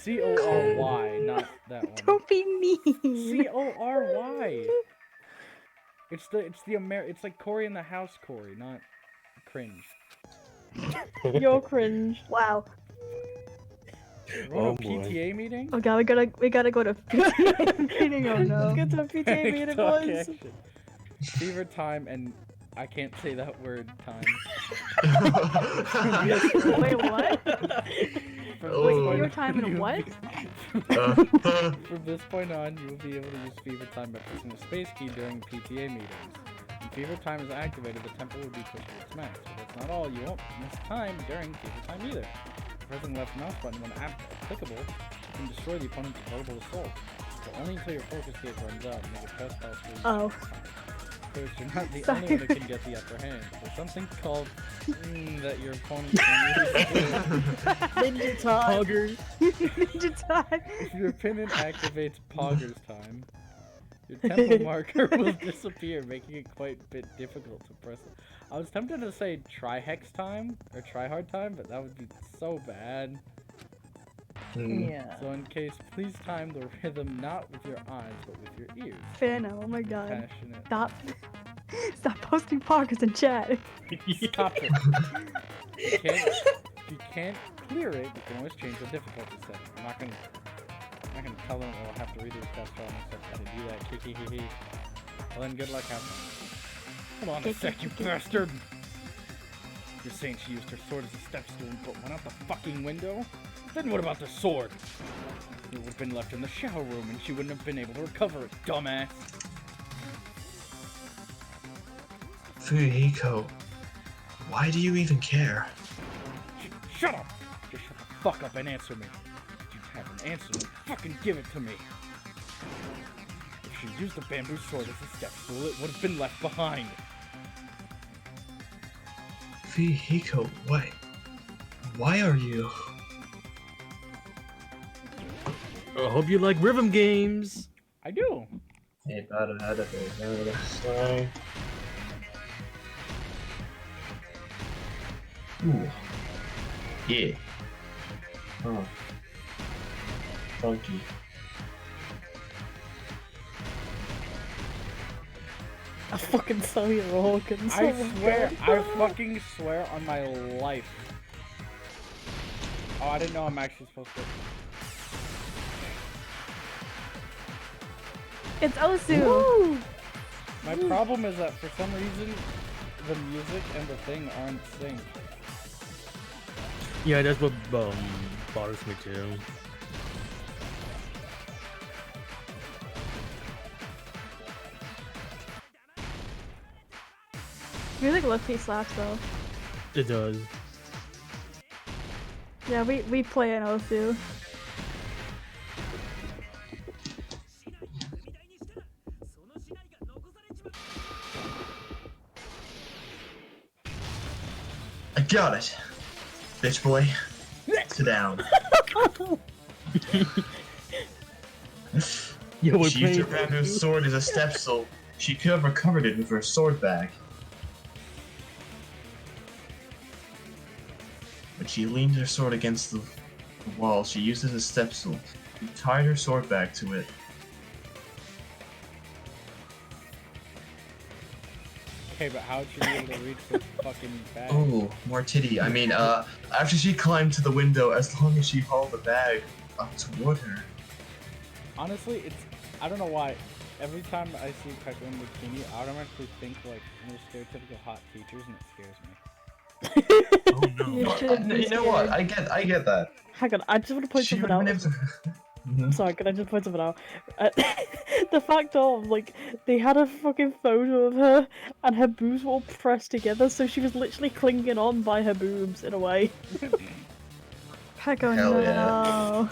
Cory, not that one. Don't be mean. Cory. It's like Corey in the House Corey, not cringe. You're cringe. Wow. We're on Oh a boy. PTA meeting? Oh god, we gotta go to meeting. Oh no. Let's get to a PTA meeting, boys. Action. Fever time and I can't say that word time. Wait, what? From Oh. this Wait, point your on, time in you'll what? be- From this point on, you will be able to use fever time by pressing the space key during PTA meetings. When fever time is activated, the tempo will be pushed to its max. But that's not all. You won't miss time during fever time either. Pressing the left mouse button when applicable, you can destroy the opponent's available assault. But only until your focus gauge runs out. Make a press pause for Oh. Of course, you're not the Sorry. only one who can get the upper hand. There's something called that your opponent can use. Ninja time. Poggers. Ninja time. If your opponent activates Poggers time, your tempo marker will disappear, making it quite a bit difficult to press it. I was tempted to say Tri-Hex time, or Try-Hard time, but that would be so bad. Yeah. So in case, please time the rhythm not with your eyes, but with your ears. Fano, oh my god. Passionate. Stop posting pockets in chat. Stop it. If you can't clear it, you can always change the difficulty setting. I'm not gonna tell them I'll have to redo the test trial myself how to do that. Kiki. Well then, good luck, have fun. Hold on a sec, you bastard! You're saying she used her sword as a step stool and put one out the fucking window? Then what about the sword? It would have been left in the shower room and she wouldn't have been able to recover it, dumbass. Fuyuhiko, why do you even care? Shut up! Just shut the fuck up and answer me. If you have an answer, then fucking give it to me. If she used the bamboo sword as a step stool, it would have been left behind. Fuyuhiko, why are you? I hope you like rhythm games. I do. Ooh. Yeah. Oh. Funky. I fucking saw your organs. I Oh my swear, God. I fucking swear on my life. Oh, I didn't know I'm actually supposed to. It's Osu. Woo! My problem is that for some reason, the music and the thing aren't synced. Yeah, that's what bothers me too. Music low-key slaps though. It does. Yeah, we play an Osu. I got it. Bitch boy. Sit down. Yo, we're She used her playing. bamboo sword as a step stool. She could have recovered it with her sword bag. When she leaned her sword against the wall, she used it as a step stool. She tied her sword back to it. Okay, but how'd she be able to reach the fucking bag? Oh, more titty. I mean, after she climbed to the window, as long as she hauled the bag up toward her. Honestly, I don't know why. Every time I see Peko in bikini, I automatically think like those stereotypical hot teachers, and it scares me. Oh no. You should be You know what? scared. I get that. Hang on, I just want to point She would something have out. been able to... Sorry, can I just point something out? The fact of, like, they had a fucking photo of her and her boobs were all pressed together, so she was literally clinging on by her boobs in a way. Peko, Hell no.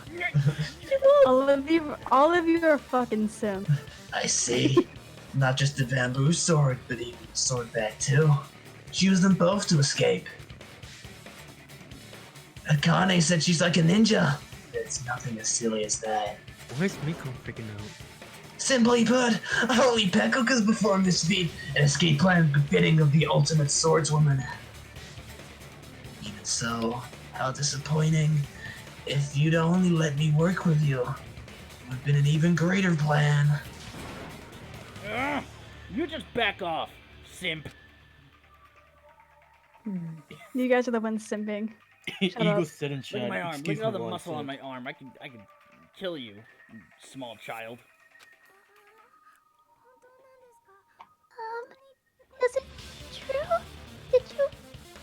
all of you are fucking simps. I see. Not just the bamboo sword, but even the sword back too. She used them both to escape. Akane said she's like a ninja. It's nothing as silly as that. Why is Miko freaking out? Simply put, only Peko could perform this feat, an escape plan befitting of the ultimate swordswoman. Even so, how disappointing. If you'd only let me work with you, it would have been an even greater plan. You just back off, simp. You guys are the ones simping. Shut Ego up. sit and Look chat. at my arm. Excuse Look at all me the while I muscle on sit. my arm. I can kill you, small child. Is it true? Did you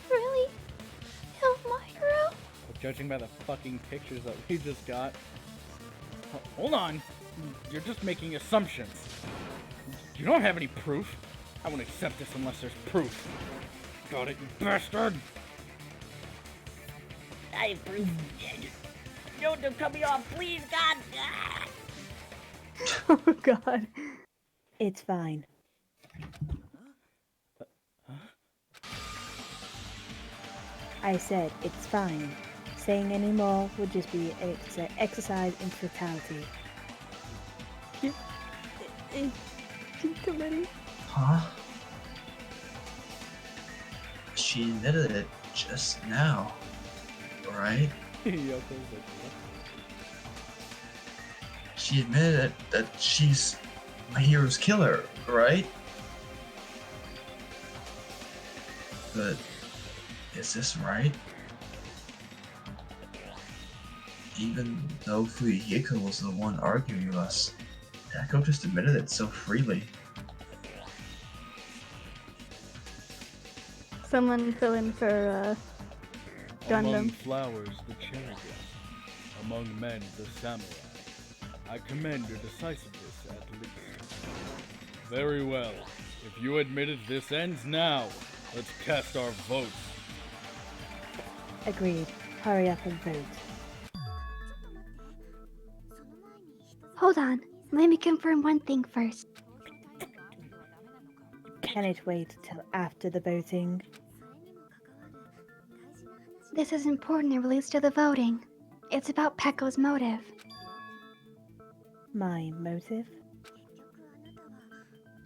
really kill my hero? But judging by the fucking pictures that we just got. Hold on. You're just making assumptions. You don't have any proof. I won't accept this unless there's proof. Got it, you bastard! I have proof. No, don't cut me off, please, God! Oh god. It's fine. I said it's fine. Saying any more would just be an exercise in fatality. Huh? She admitted it just now, right? Yoko's like, what? She admitted that she's my hero's killer, right? But is this right? Even though Fuyuhiko was the one arguing with us, Peko just admitted it so freely. Someone fill in for Among Gundam. flowers, the cherry blossom. Among men, the samurai. I commend your decisiveness, at least. Very well. If you admit it, this ends now. Let's cast our votes. Agreed. Hurry up and vote. Hold on. Let me confirm one thing first. Can it wait till after the voting? This is important and relates to the voting. It's about Peko's motive. My motive?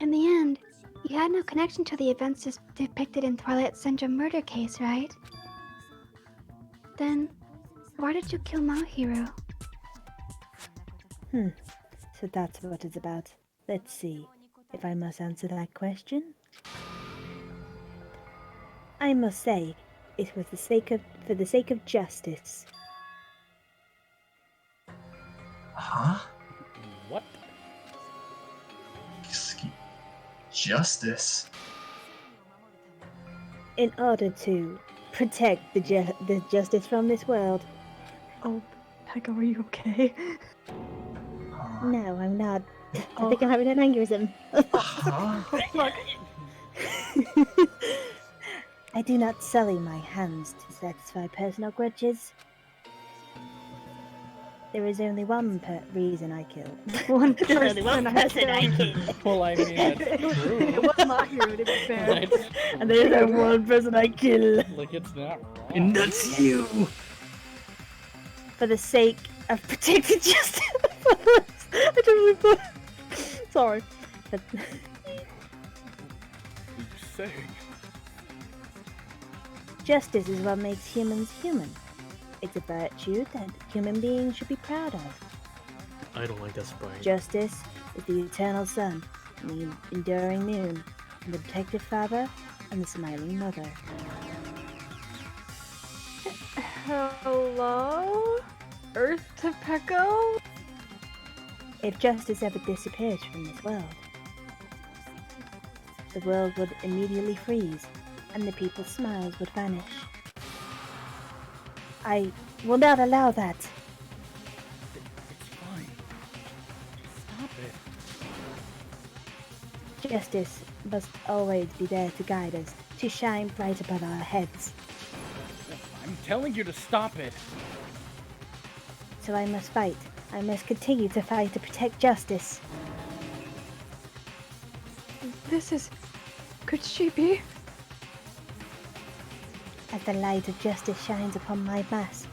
In the end, you had no connection to the events depicted in Twilight Syndrome murder case, right? Then, why did you kill my hero? So that's what it's about. Let's see if I must answer that question. I must say, it was for the sake of justice. Huh? What? Justice? In order to protect the justice from this world. Oh, Peko, are you okay? No, I'm not. I think I'm having an aneurysm. Huh? I do not sully my hands to satisfy personal grudges. There is only one reason I kill. One There's only one person I can. can. Well, I mean, that's true. It was my hero, to be fair. That's And there's only one person I kill. like, it's not wrong. And that's you! For the sake of protecting justice. I totally thought. Sorry. But What are you saying? justice is what makes humans human. It's a virtue that human beings should be proud of. I don't like that sprite. Justice is the eternal sun, the enduring moon, and the protective father, and the smiling mother. Hello? Earth to Peko? If justice ever disappeared from this world, the world would immediately freeze, and the people's smiles would vanish. I will not allow that. It's fine. Just stop it. Justice must always be there to guide us, to shine bright above our heads. I'm telling you to stop it. So I must fight. I must continue to fight to protect justice. This is. Could she be? As the light of justice shines upon my mask,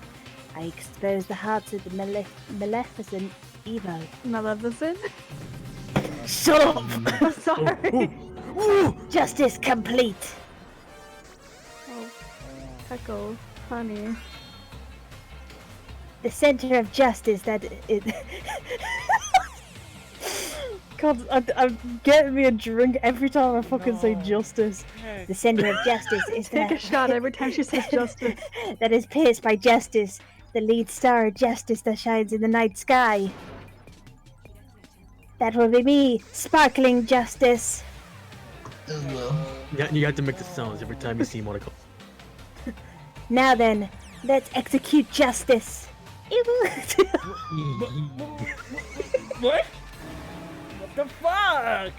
I expose the hearts of the maleficent evil. Maleficent? Shut up! I'm sorry. Justice complete! Oh, Echo, honey. The center of justice that is... God, I'm getting me a drink every time I fucking say No. justice. The center of justice is Take that... a shot every time she says justice. that is pierced by justice. The lead star of justice that shines in the night sky. That will be me, sparkling justice. Yeah, you have to make the sounds every time you see Monaco. Now then, let's execute justice. What? What the fuck?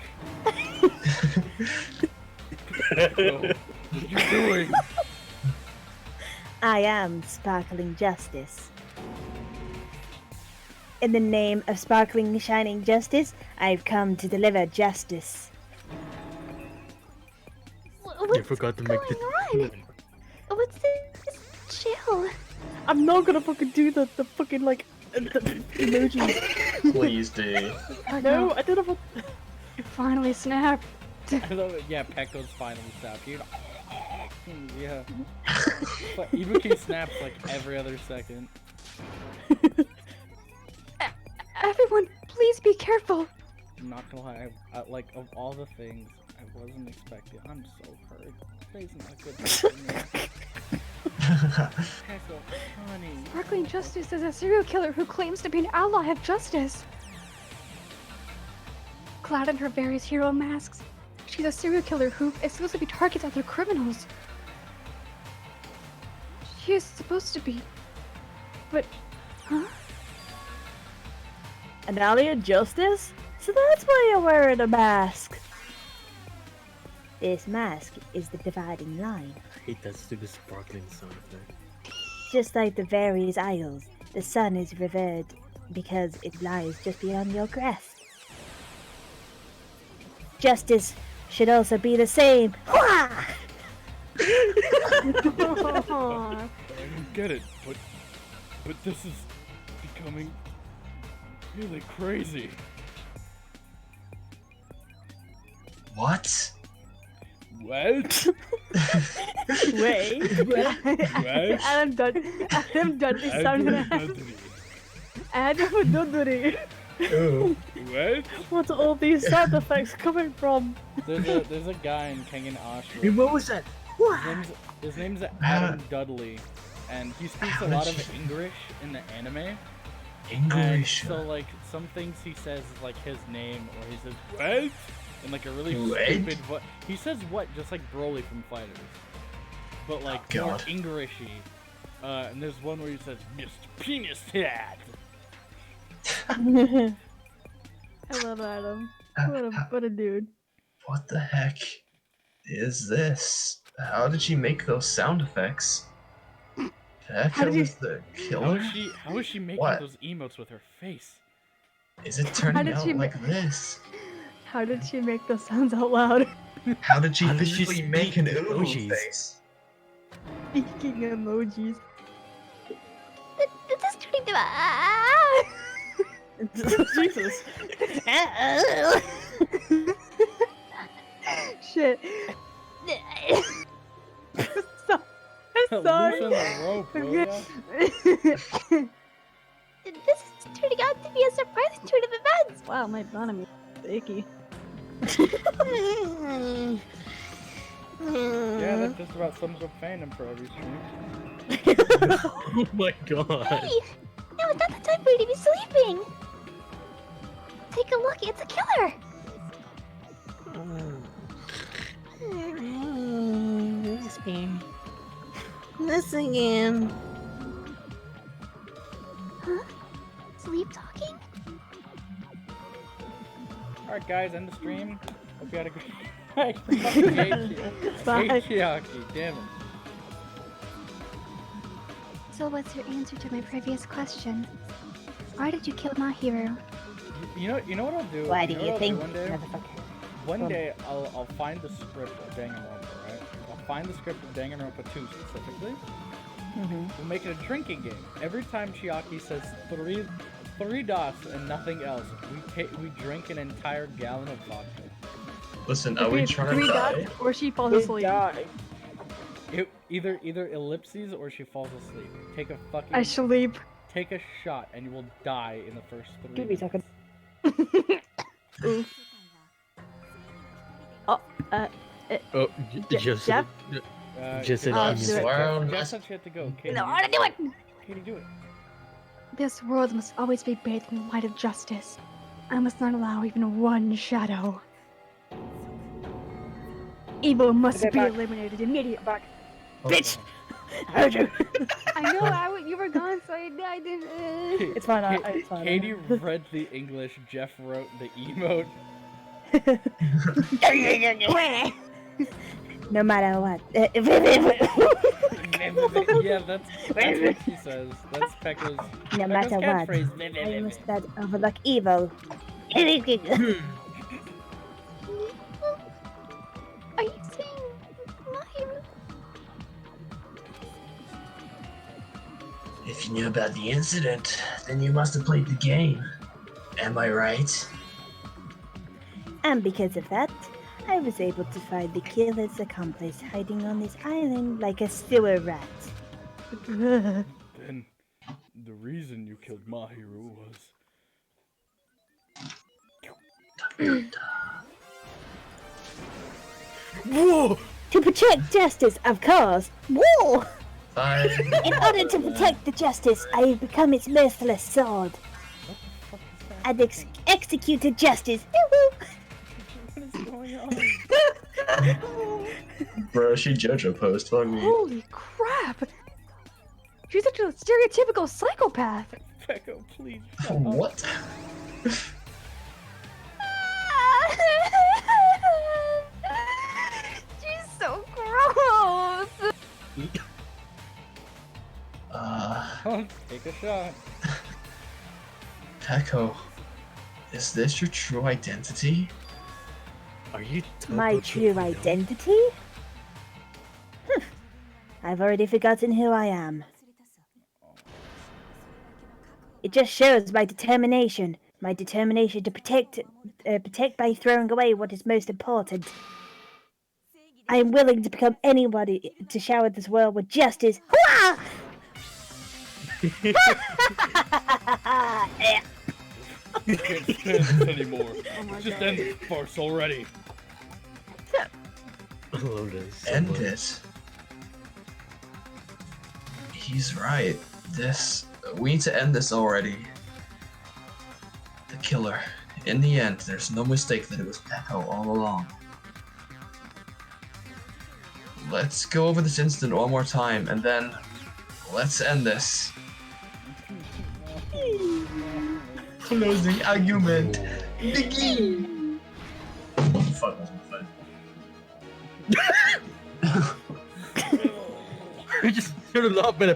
What are you doing? I am sparkling justice. In the name of sparkling shining justice, I've come to deliver justice. You forgot to make the. What's this? Chill. I'm not gonna fucking do the fucking like the emojis. Please do. No, I don't have a... It finally snapped. I love it. Yeah, Pecco's finally stopped. You know, yeah. But Ibuki snaps like every other second. Everyone, please be careful. I'm not gonna lie, like of all the things I wasn't expecting, I'm so hurt. Today's not a good day for me. Pecco, honey. Sparkling Justice is a serial killer who claims to be an ally of justice. Clad in her various hero masks, she's a serial killer who exclusively targets other criminals. She is supposed to be... But... Huh? An ally of justice? So that's why you're wearing a mask. This mask is the dividing line. I hate that stupid sparkling sound effect. Just like the various isles, the sun is revered because it lies just beyond your grasp. Justice should also be the same. Hwah! I don't get it, but this is becoming really crazy. What? What? Wait. What? Adam Dudley sounded Adam Dudley. Oh. What? What are all these sound effects coming from? There's a guy in Kengan Hey, Ashra. what was that? His name's Adam Dudley, and he speaks a lot of English in the anime. And English. so like some things he says is like his name, or he says what in like a really What? stupid what. He says what just like Broly from Fighters, but like Oh, more God. Englishy. And there's one where he says Mr. Penis Head. I love Adam. What a dude. What the heck is this? How did she make those sound effects? How did you- Was the How killer? is she making What? those emotes with her face? Is it turning did out she like this? How did she make those sounds out loud? How did she How did she physically make an speak ooh emojis? face? Speaking emojis. This is turning to Jesus. Shit. Stop. I'm sorry. Loosen the rope, will ya? This is turning out to be a surprising turn of events. Wow, my bottom is icky. Yeah, that just about sums up fandom for every stream. Oh my god. Hey, now it's not the time for you to be sleeping. Take a look, it's a killer. This again. Huh? Sleep talking? Alright guys, end the stream. Hope you had a good night. Bye. Patriarchy, damn it. So what's your answer to my previous question? Why did you kill my hero? You know what I'll do? Why do know you what I'll think, one day? motherfucker? One day I'll find the script of Danganronpa, right? I'll find the script of Danganronpa 2 specifically. We'll make it a drinking game. Every time Chiaki says three dots and nothing else, we drink an entire gallon of vodka. Listen, are we trying to die? Or she falls We asleep. die. Either ellipses or she falls asleep. Take a fucking I sleep. take a shot and you will die in the first 3 Give me a minutes. second. Oh, Oh, just Jeff? just an I'll onion. do it. Well, Jeff said she had to go. Katie, No, I want to do it! Katie, do it. This world must always be bathed in the light of justice. I must not allow even one shadow. Evil must Okay, be back. eliminated immediately. Back. Oh, Bitch! Heard you. I know you were gone, so I didn't. It's fine. It's fine. Katie read the English. Jeff wrote the emote. No matter what. Yeah, that's what she says. That's Pekka's. No Pekka's matter what. catchphrase. I must not overlook evil. Are you saying my hero? If you knew about the incident, then you must have played the game. Am I right? And because of that, I was able to find the killer's accomplice hiding on this island like a sewer rat. Then the reason you killed my hero was. Whoa! To protect justice, of course. Whoa! Fine. In order to protect the justice, I have become its merciless sword. And executed justice. What is going on? Bro, she JoJo posed. Fuck me. Holy crap! She's such a stereotypical psychopath. Pekka, please. shut up. What? She's so gross. Take a shot. Pekko, is this your true identity? Are you My true identity? I've already forgotten who I am. It just shows my determination to protect by throwing away what is most important. I am willing to become anybody to shower this world with justice. Hooah! Can't stand this anymore. Just end this farce already. I love this. so End much. it. He's right. We need to end this already. The killer. In the end, there's no mistake that it was Pekko all along. Let's go over this incident one more time, and then let's end this. Closing argument. Begin. Fuck, that's my fun. I just should have not been a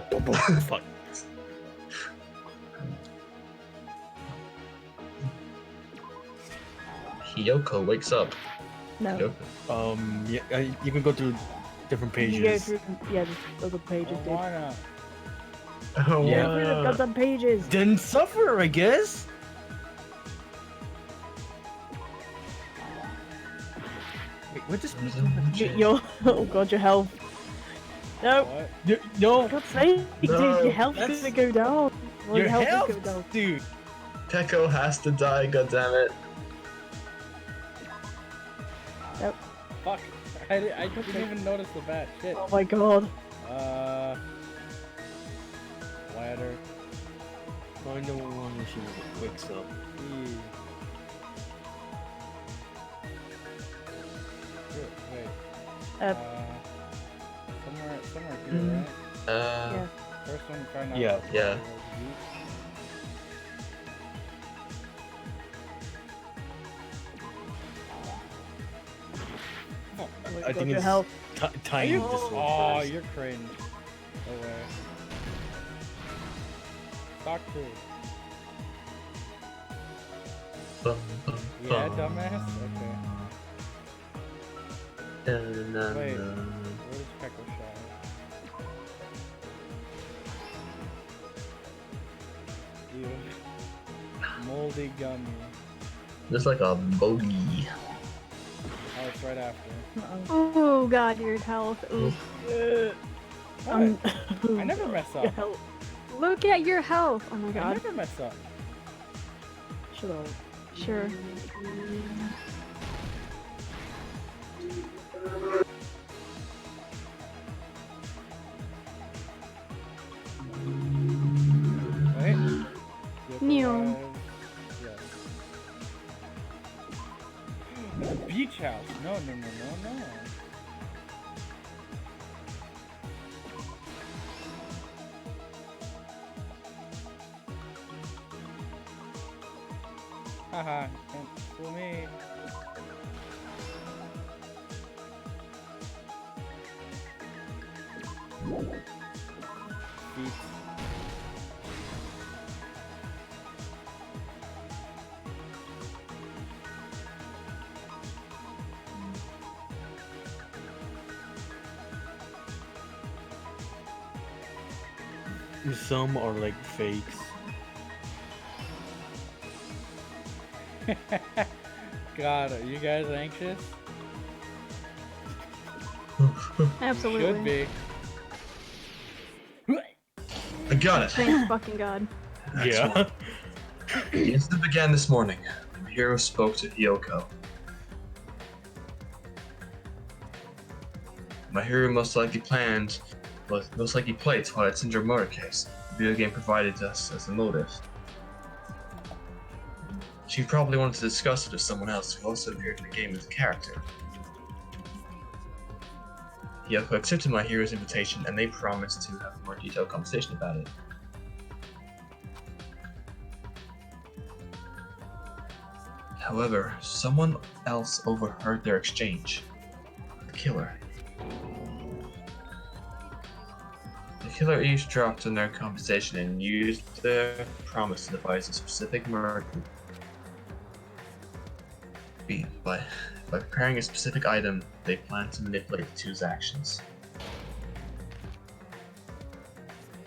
fuck. Hiyoko wakes up. No. Hiyoko. Yeah, you can go through different You go pages. through, yeah, the other pages, dude. Why not? Oh, Yeah. Go through the goddamn pages. Then suffer, I guess. Wait, what just Your, oh god, your health. No, What? no, for God's sake, dude, No, your health's that's- gonna go down. Well, your is health, gonna go down. dude. Pekko has to die, goddammit. Fuck. I didn't even notice the bat. Shit. Oh my god. Ladder. Find the one where she wakes up. E. Wait. Uh, Somewhere here, right? Yeah. First one, find out. Yeah. Yeah. Oh my I god, think your it's health. time you- this one Oh, first. you're cringe. No way. Talk to. bum, bum, Yeah, bum. dumbass? Okay. Da-na-na-na. Wait. Where does Peckle shine? Ew. Moldy gummy. Just like a bogey. Oh, it's right after. Oh god, your health. Oof. What? I never mess up. Look at your health. Oh my I god. never mess up. Shut up. Sure. Wait. New. Yes. The beach house. No, no, no, no, no. Haha, can't fool me. Beats. Some are like fakes. God, are you guys anxious? Absolutely. Should be. I got it. Thank fucking god. Yeah. The incident began this morning. The hero spoke to Hyoko. My hero most likely played Twilight's Syndrome murder case. The video game provided us as a motive. She probably wanted to discuss it with someone else who also appeared in the game as a character. Hyoko accepted my hero's invitation and they promised to have a more detailed conversation about it. However, someone else overheard their exchange. The killer. The killer eavesdropped on their conversation and used their promise to devise a specific murder. By preparing a specific item, they plan to manipulate the two's actions.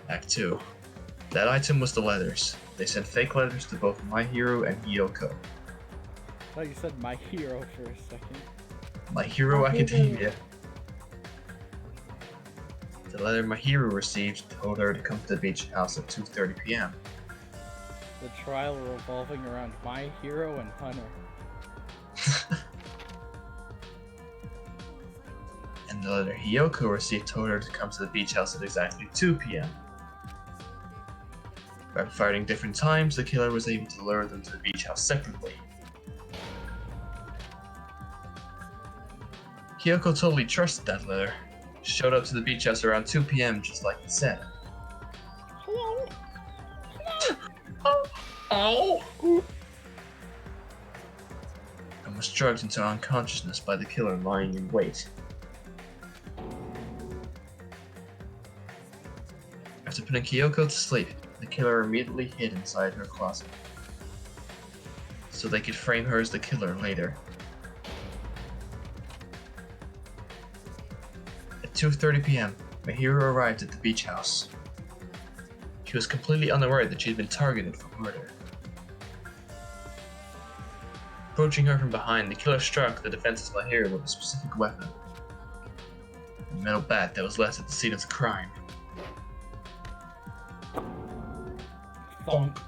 Act 2. That item was the letters. They sent fake letters to both my hero and Hyoko. I thought you said my hero for a second. My Hero Academia. The letter my hero received told her to come to the beach house at 2:30 p.m. The trial revolving around my hero and Hunter. And the letter Hyoko received told her to come to the beach house at exactly 2 p.m. By providing different times, the killer was able to lure them to the beach house separately. Hyoko totally trusted that letter. Showed up to the beach house around 2 p.m. just like he said. And was drugged into unconsciousness by the killer lying in wait. After putting Kyoko to sleep, the killer immediately hid inside her closet, so they could frame her as the killer later. At 2:30 p.m., my hero arrived at the beach house. She was completely unaware that she had been targeted for murder. Approaching her from behind, the killer struck the defenseless my hero with a specific weapon. A metal bat that was left at the scene of the crime. Thunk.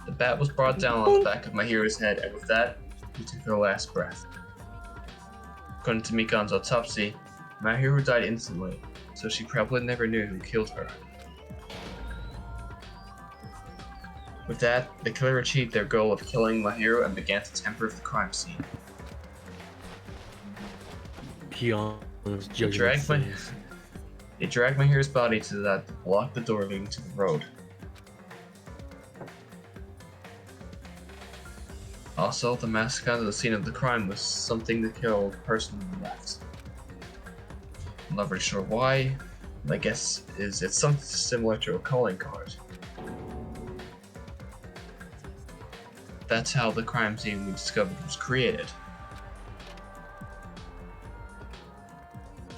The bat was brought down on the back of my hero's head, and with that, he took her last breath. According to Mikan's autopsy, my hero died instantly, so she probably never knew who killed her. With that, the killer achieved their goal of killing my hero and began to tamper with the crime scene. Keanu's They judgment dragged my hero's body to that to block the door leading to the road. Also, the mask under the scene of the crime was something the killer personally left. I'm not very sure why. My guess is it's something similar to a calling card. That's how the crime scene we discovered was created.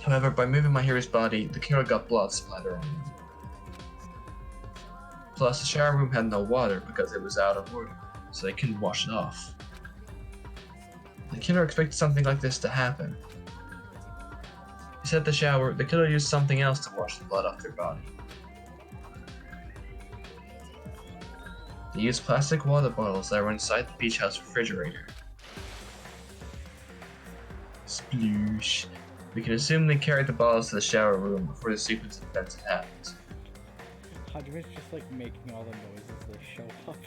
However, by moving my hero's body, the killer got blood splatter on him. Plus, the shower room had no water because it was out of order, so they couldn't wash it off. The killer expected something like this to happen. He said the killer used something else to wash the blood off their body. They used plastic water bottles that were inside the beach house refrigerator. Sploosh. We can assume they carried the bottles to the shower room before the sequence of events had happened. Hajime's just like making all the noises they show up.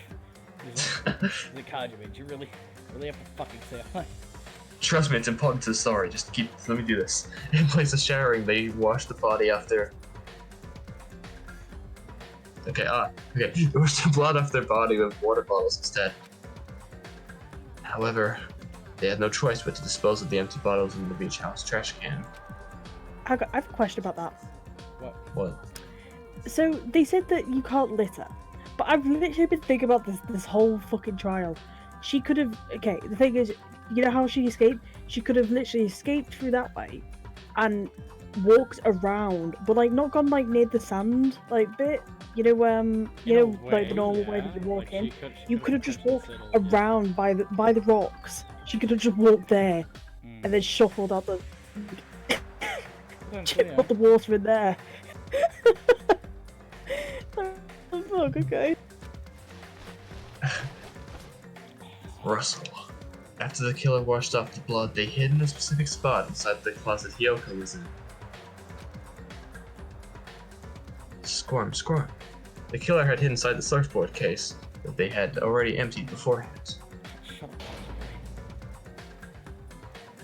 He's like, Hajime, you really have to fucking say hi. Trust me, it's important to the story. Let me do this. In place of showering, they wash the body after. Okay, they washed the blood off their body with water bottles instead. However, they had no choice but to dispose of the empty bottles in the beach house trash can. I have a question about that. What? So they said that you can't litter, but I've literally been thinking about this whole fucking trial. She could have. Okay, the thing is, you know how she escaped? She could have literally escaped through that way, and walked around, but like not gone like near the sand like bit. You know, like the normal way that you walk in. You could have just walked around by the rocks. She could have just walked there, and then shuffled out the. Put the water in there. Oh, fuck, okay. Russell. After the killer washed off the blood, they hid in a specific spot inside the closet Hiyoko was in. Squirm. The killer had hid inside the surfboard case that they had already emptied beforehand.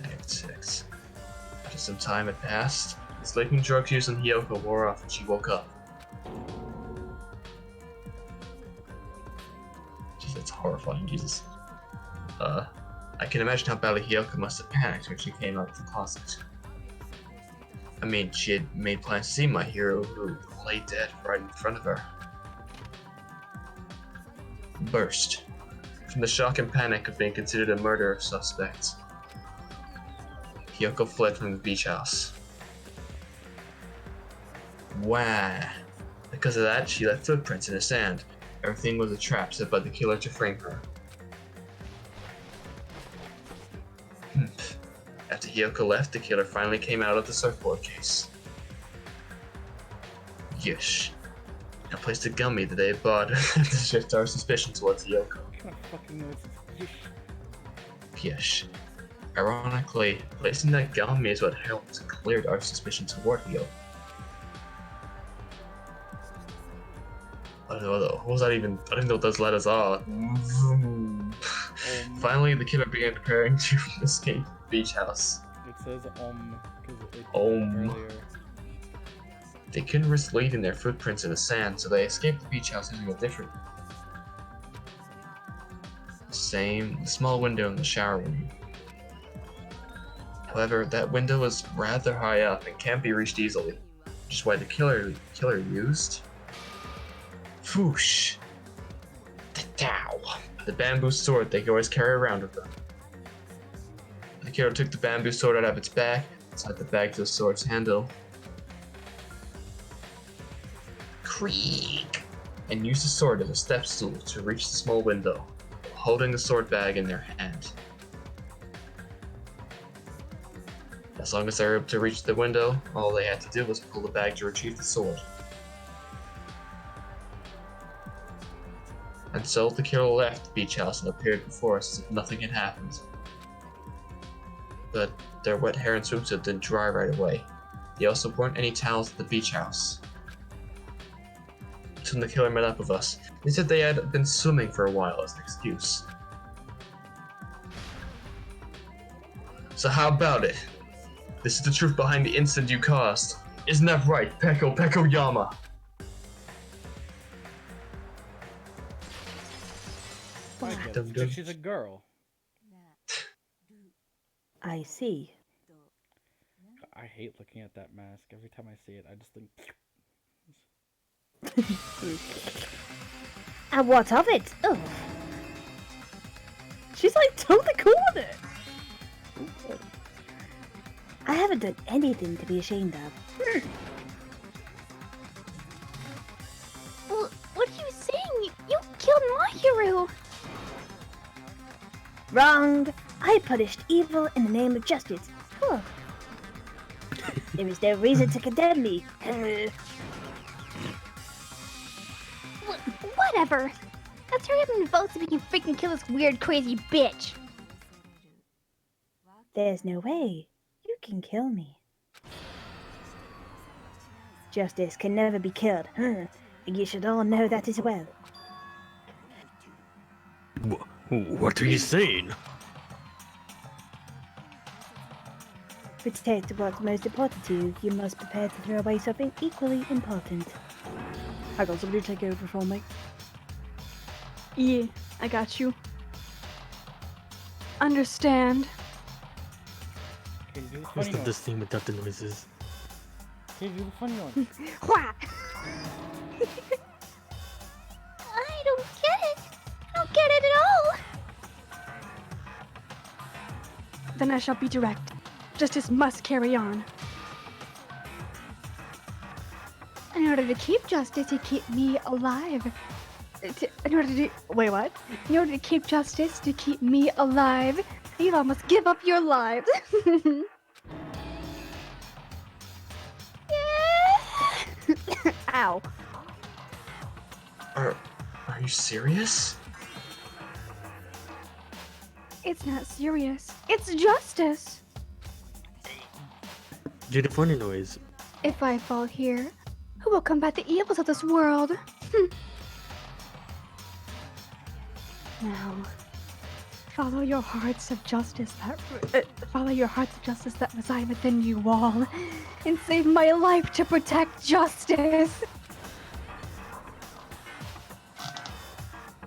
Act 6. After some time had passed, the sleeping drugs used on Hiyoko wore off and she woke up. Jeez, that's horrifying, Jesus. I can imagine how badly Hiyoko must have panicked when she came out of the closet. I mean, she had made plans to see my hero who lay dead right in front of her. Burst. From the shock and panic of being considered a murder suspect, Hiyoko fled from the beach house. Wow. Because of that, she left footprints in the sand. Everything was a trap set by the killer to frame her. After Hiyoko left, the killer finally came out of the surfboard case. Yesh. I placed a gummy that they had bought to shift our suspicion towards Hiyoko. What kind of fucking noise is this? Yesh. Ironically, placing that gummy is what helped clear our suspicion toward Hiyoko. I don't know though. What was that even? I don't know what those letters are. Finally, the killer began preparing to escape the beach house. It says because it did earlier. They couldn't risk leaving their footprints in the sand, so they escaped the beach house using a different. The small window in the shower room. However, that window was rather high up and can't be reached easily, which is why the killer used. Foosh. The bamboo sword they always carry around with them. The killer took the bamboo sword out of its back, tied the bag to the sword's handle. Creak! And used the sword as a step stool to reach the small window, holding the sword bag in their hand. As long as they were able to reach the window, all they had to do was pull the bag to retrieve the sword. And so the killer left the beach house and appeared before us as if nothing had happened. But their wet hair and swimsuit didn't dry right away. There also weren't any towels at the beach house. Soon the killer met up with us. He said they had been swimming for a while as an excuse. So how about it? This is the truth behind the incident you caused. Isn't that right, Peko Yama? I get it, because she's a girl. I see. I hate looking at that mask. Every time I see it, I just think. And what of it? Oh. She's like totally cool with it. I haven't done anything to be ashamed of. Well, what are you saying? You killed Mahiru! Wrong! I punished evil in the name of justice. Huh. There is no reason to condemn me. Whatever. Let's hurry up and vote so we can freaking kill this weird, crazy bitch. There's no way. You can kill me. Justice can never be killed. And you should all know that as well. What are you saying? Protect what's most important to you. You must prepare to throw away something equally important. Hang on, somebody take over for me. Yeah, I got you. Understand. Can you do the What's funny the one? this thing without the noises? Can you do the funny one? Wha? I don't get it. I don't get it at all. Then I shall be direct. Justice must carry on. In order to keep justice, to keep me alive. In order to wait, what? In order to keep justice, to keep me alive, you all must give up your lives. Ow. Are you serious? It's not serious. It's justice. Do the funny noise. If I fall here, who will combat the evils of this world? Now, follow your hearts of justice that reside within you all, and save my life to protect justice.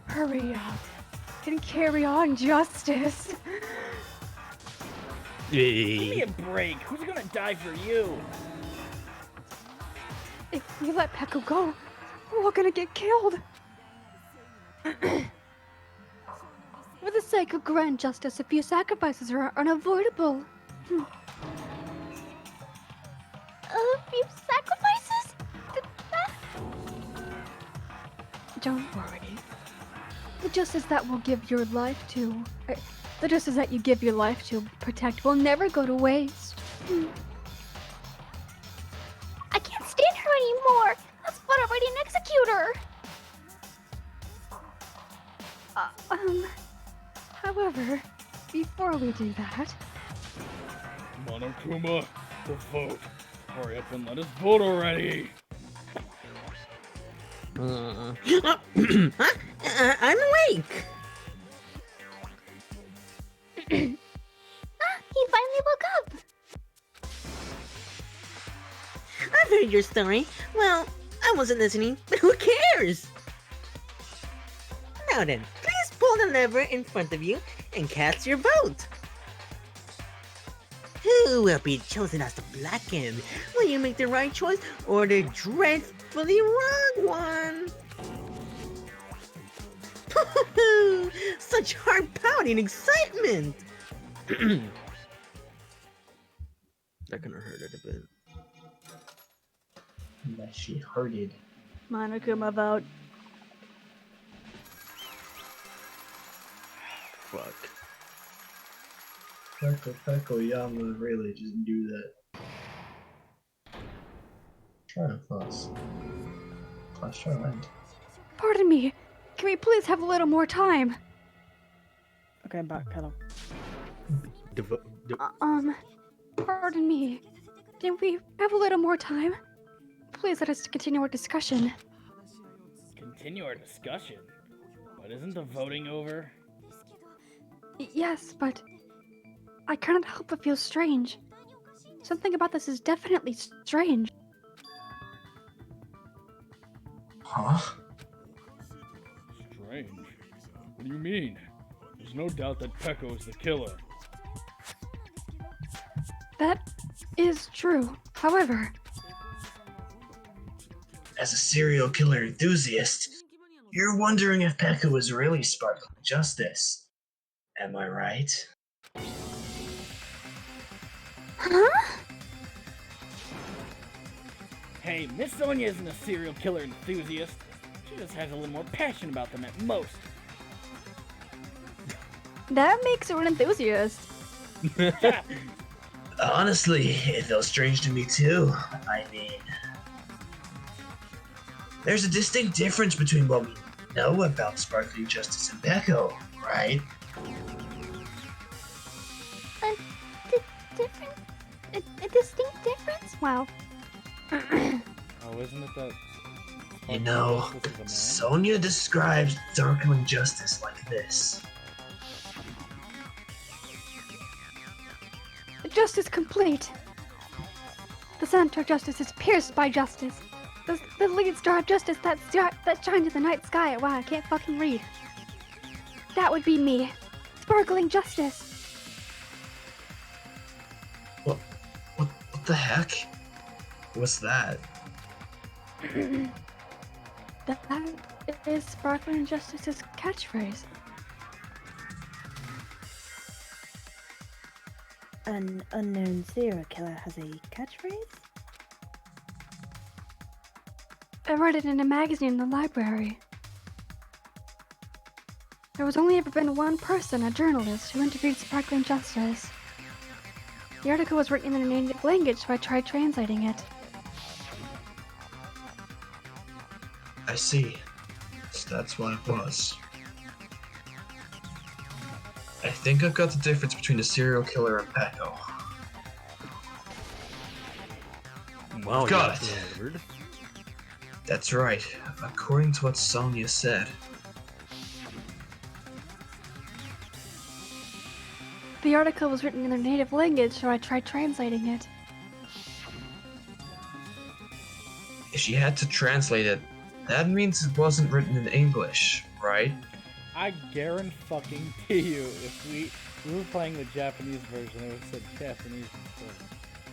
Hurry up and carry on justice. Give me a break. Who's gonna die for you? If we let Peko go, we're all gonna get killed. For the sake of grand justice, a few sacrifices are unavoidable. A few sacrifices? Don't worry. The justice that will give your life to, the justice that you give your life to protect will never go to waste. I can't stand her anymore. Let's put her ready and execute her. However, before we do that, Monokuma, the vote. Hurry up and let us vote already. I'm awake. He finally woke up. I've heard your story. Well, I wasn't listening, but who cares? Now then, please pull the lever in front of you and cast your vote. Who will be chosen as the Blacken? Will you make the right choice or the dreadfully wrong one? Such heart-pounding excitement! That kind of hurt it a bit. That she hurted. Monokuma vote. Fuck. Peko Yama really just do that. Try to floss. Floss try to land. pardon me, can we please have a little more time? Okay, I'm back. Hello. Pardon me, can we have a little more time? Please let us continue our discussion. Continue our discussion. But isn't the voting over? Yes, but I cannot help but feel strange. Something about this is definitely strange. Huh? Strange. What do you mean? There's no doubt that Peko is the killer. That is true. However, As a serial killer enthusiast, you're wondering if Peko is really sparkling justice. Am I right? Huh? Hey, Miss Sonia isn't a serial killer enthusiast. She just has a little more passion about them at most. That makes her an enthusiast. Shut up. Honestly, it feels strange to me too. I mean, there's a distinct difference between what we know about Sparkling Justice and Pecco, right? A distinct difference? Wow. Oh, isn't it that... You Sparkling know, Justice is a man? Sonia describes Sparkling Justice like this. Justice complete. The center of justice is pierced by justice. The lead star of justice that shines in the night sky. Wow, I can't fucking read. That would be me. Sparkling justice. What the heck? What's that? That is Sparkling Justice's catchphrase. An unknown serial killer has a catchphrase? I read it in a magazine in the library. There was only ever been one person, a journalist, who interviewed Sparkling Justice. The article was written in a native language, so I tried translating it. I see. So that's what it was. I think I've got the difference between a serial killer and Pecco. Wow, Got you're it. clever. That's right, according to what Sonia said. The article was written in their native language, so I tried translating it. If she had to translate it, that means it wasn't written in English, right? I guarantee fucking to you, if we were playing the Japanese version, it would have said Japanese instead.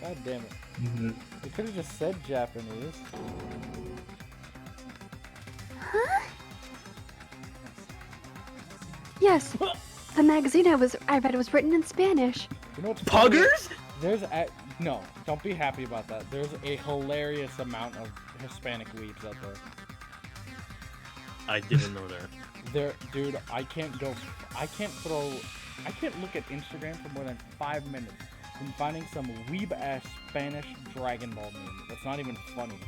God damn it. Mm-hmm. They could have just said Japanese. Huh? Yes, the magazine I read was written in Spanish. You know what's funny? Puggers? No, don't be happy about that. There's a hilarious amount of Hispanic weebs out there. I didn't know that. Dude, I can't look at Instagram for more than 5 minutes from finding some weeb-ass Spanish Dragon Ball meme that's not even funny.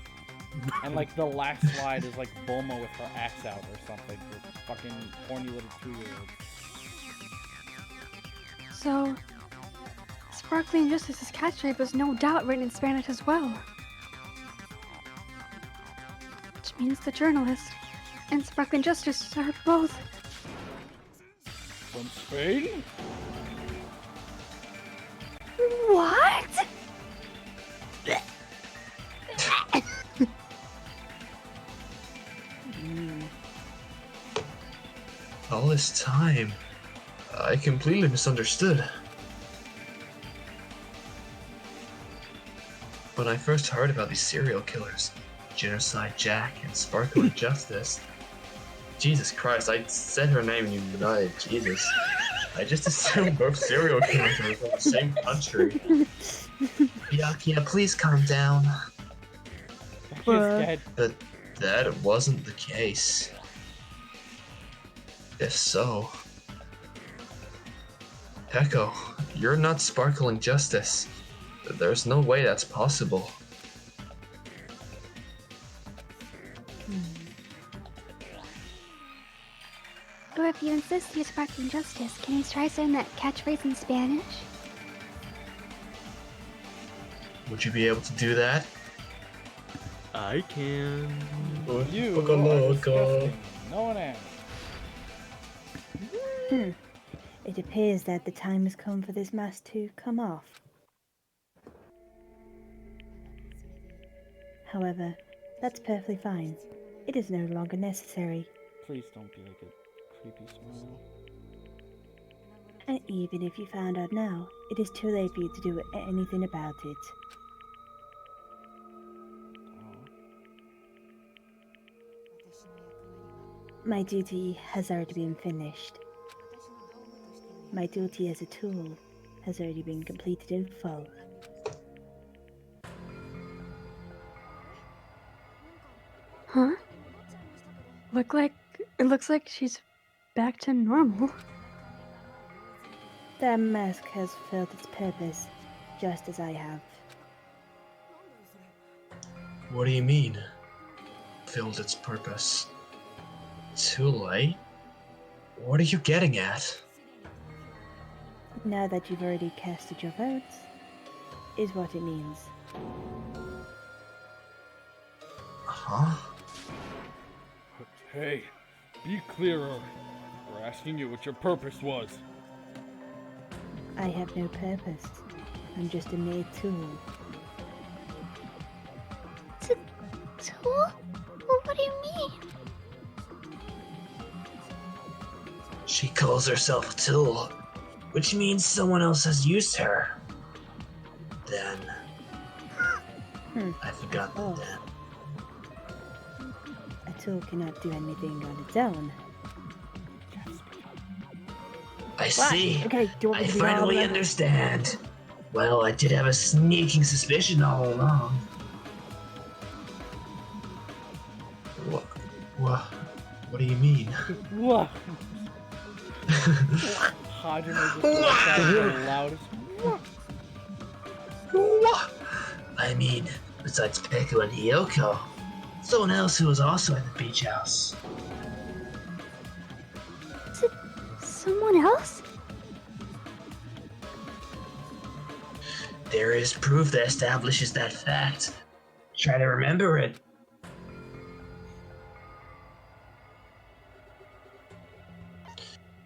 And like the last slide is like Bulma with her ass out or something with fucking horny little 2-year-olds. So, Sparkling Justice's catchphrase was no doubt written in Spanish as well. Which means the journalist and Sparkling Justice are both. From Spain? What? All this time, I completely misunderstood. When I first heard about these serial killers, Genocide Jack and Sparkling Justice, Jesus Christ, I said her name and you denied it, Jesus. I just assumed both serial killers were from the same country. Byakuya, please calm down. She's dead. But that wasn't the case. If so... Pecco, you're not Sparkling Justice. There's no way that's possible. Or if you insist he's Sparkling Justice, can you try saying that catchphrase in Spanish? Would you be able to do that? I can. You Poco are loco. disgusting. No one asked. It appears that the time has come for this mask to come off. However, that's perfectly fine. It is no longer necessary. Please don't be like a creepy smile. And even if you found out now, it is too late for you to do anything about it. My duty has already been finished. My duty as a tool has already been completed in full. Huh? It looks like she's back to normal. That mask has filled its purpose, just as I have. What do you mean? Filled its purpose. Too late? What are you getting at? Now that you've already casted your votes, is what it means. Huh? Hey, be clearer. We're asking you what your purpose was. I have no purpose. I'm just a mere tool. Tool? Well, what do you mean? She calls herself a tool, which means someone else has used her. Then... I forgot the Oh. then. A tool cannot do anything on its own. I see. Okay, do you want I me to be finally harder? understand. Well, I did have a sneaking suspicion all along. What do you mean? What? Hajime just lets out the loudest. What? I mean, besides Peko and Hiyoko, someone else who was also at the beach house. Someone else? There is proof that establishes that fact. Try to remember it.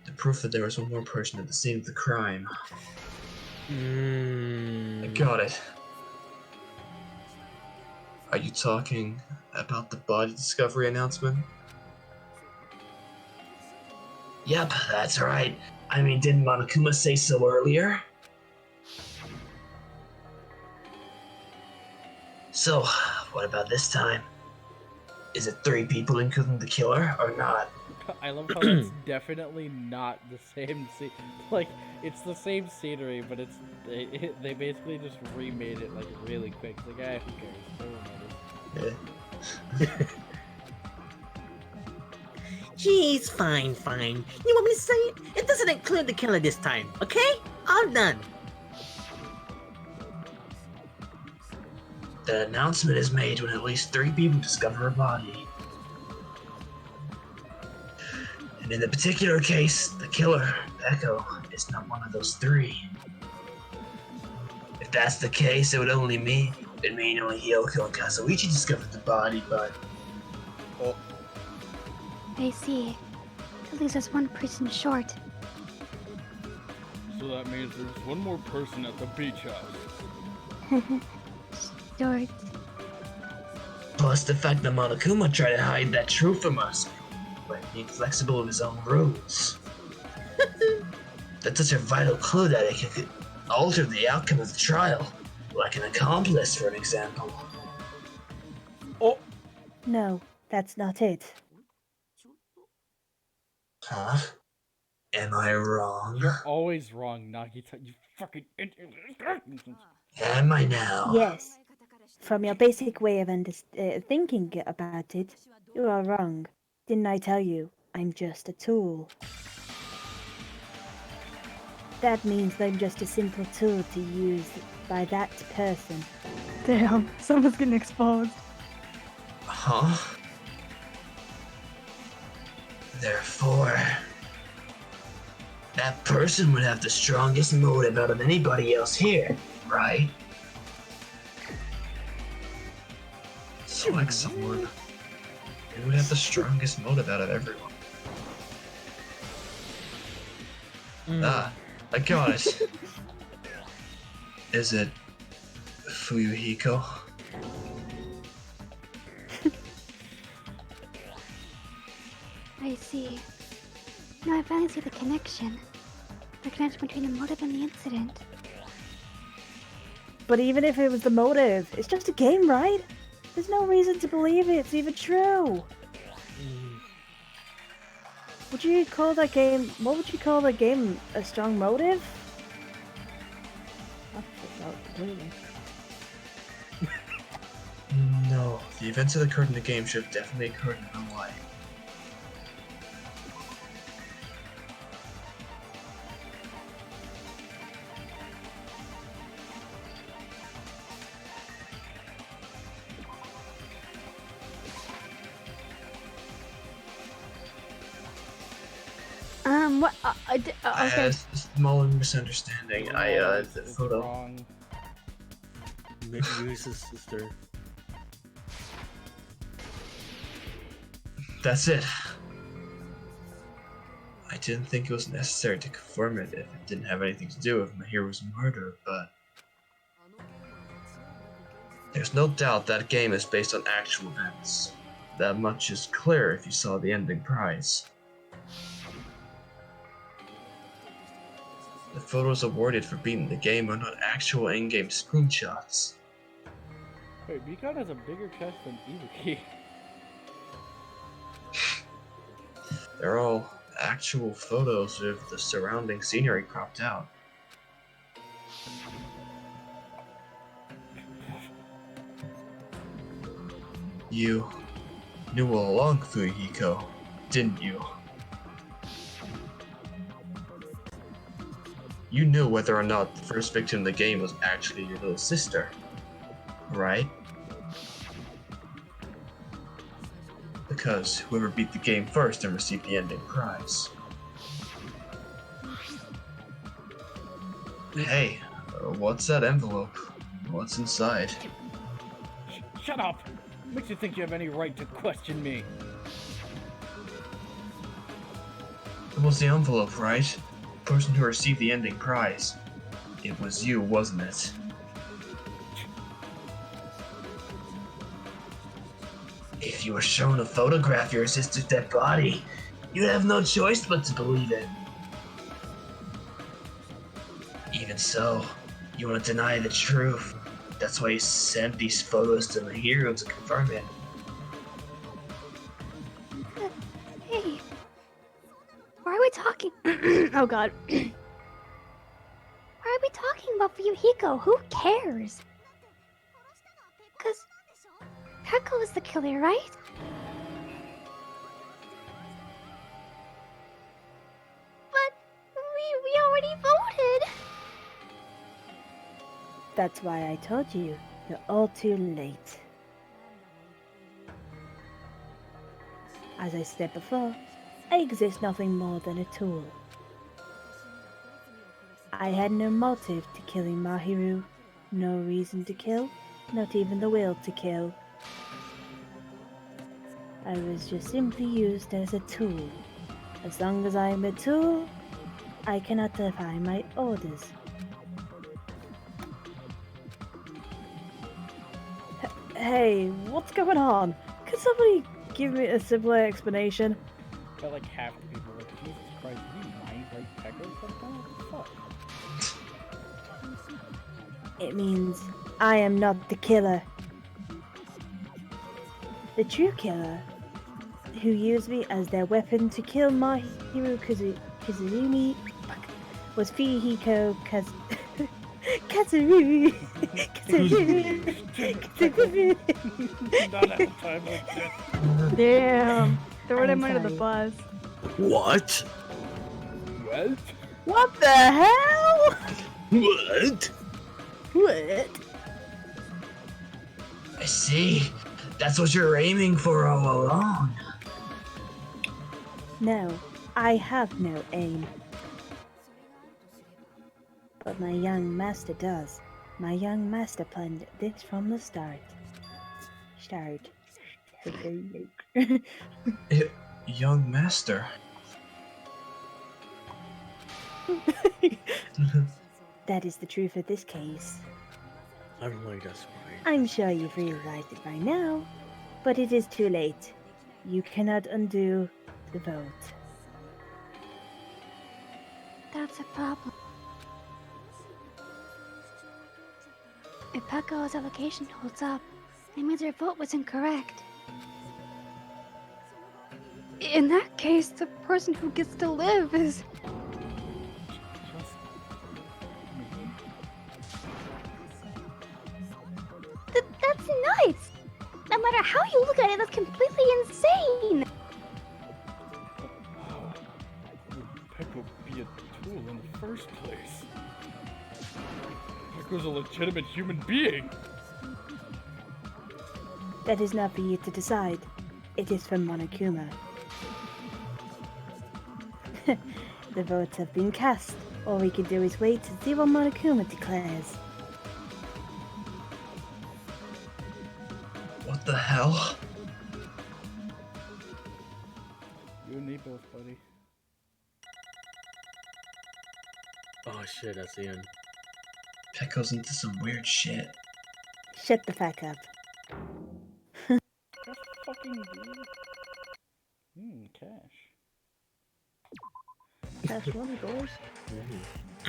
The proof that there was one more person at the scene of the crime. I got it. Are you talking about the body discovery announcement? Yep, that's right. I mean, didn't Monokuma say so earlier? So, what about this time? Is it 3 people including the killer, or not? I love how it's definitely not the same scene. Like, it's the same scenery, but they basically just remade it like really quick. Like, who cares? They won't notice. Jeez, fine. You want me to say it? It doesn't include the killer this time, okay? All done. The announcement is made when at least 3 people discover a body. And in the particular case, the killer, Echo, is not one of those 3. If that's the case, it would only mean only Hiyoko and Kazuichi discovered the body, but... I see. That leaves us one person short. So that means there's one more person at the beach house. Short. Plus the fact that Monokuma tried to hide that truth from us by being flexible with his own rules. That's such a vital clue that it could alter the outcome of the trial, like an accomplice, for an example. No, that's not it. Huh? Am I wrong? Always wrong, Nagita. You fucking. Am I now? Yes. From your basic way of thinking about it, you are wrong. Didn't I tell you? I'm just a tool. That means I'm just a simple tool to use by that person. Damn, someone's getting exposed. Huh? Therefore, that person would have the strongest motive out of anybody else here, right? Select someone who would have the strongest motive out of everyone. Ah, I got it. Is it Fuyuhiko? I see. Now I finally see the connection. The connection between the motive and the incident. But even if it was the motive, it's just a game, right? There's no reason to believe it's even true. Would you call that game? What would you call that game? A strong motive? I forgot completely. No, the events that occurred in the game should have definitely occurred in real life. What? I Okay. had a small misunderstanding. The It's photo. wrong. Use his sister. That's it. I didn't think it was necessary to confirm it if it didn't have anything to do with my hero's murder, but there's no doubt that game is based on actual events. That much is clear if you saw the ending prize. The photos awarded for beating the game are not actual in-game screenshots. Wait, Beacon has a bigger chest than Ibuki. They're all actual photos of the surrounding scenery cropped out. You knew all along, Fuyuhiko, didn't you? You knew whether or not the first victim in the game was actually your little sister, right? Because whoever beat the game first and received the ending prize. Hey, what's that envelope? What's inside? Shut up! Makes you think you have any right to question me. It was the envelope, right? The person who received the ending prize. It was you, wasn't it? If you were shown a photograph of your sister's dead body, you'd have no choice but to believe it. Even so, you want to deny the truth. That's why you sent these photos to the hero to confirm it. Hey. Why are we talking? Oh god. Why are we talking about Fuyuhiko? Who cares? Cause Peko is the killer, right? But we already voted. That's why I told you. You're all too late. As I said before, I exist nothing more than a tool. I had no motive to killing Mahiru, no reason to kill, not even the will to kill. I was just simply used as a tool. As long as I am a tool, I cannot defy my orders. Hey, what's going on? Could somebody give me a simpler explanation? But like half the people are like, Jesus Christ, do you mind like Peko sometimes? What the fuck? It means I am not the killer. The true killer, who used me as their weapon to kill Mahiru Kazumi, was Fuyuhiko Kazurui. Not have time like this. Damn. Throw I'm him under the sorry. bus. What? What? What the hell? What? What? I see. That's what you're aiming for all along. No, I have no aim. But my young master does. My young master planned this from the start. Young master. That is the truth of this case. I'm like, that's right. I'm sure you've realized it by now, but it is too late. You cannot undo the vote. That's a problem. If Peko's allocation holds up, it means her vote was incorrect. In that case, the person who gets to live is. That's nuts! No matter how you look at it, that's completely insane! Pekko be a tool in the first place? Pekko's a legitimate human being! That is not for you to decide. It is for Monokuma. The votes have been cast. All we can do is wait and see what Monokuma declares. What the hell? You and me both, buddy. Oh shit, that's the end. Pekko's into some weird shit. Shut the fuck up. Just fucking do. Cash. That's money, boys.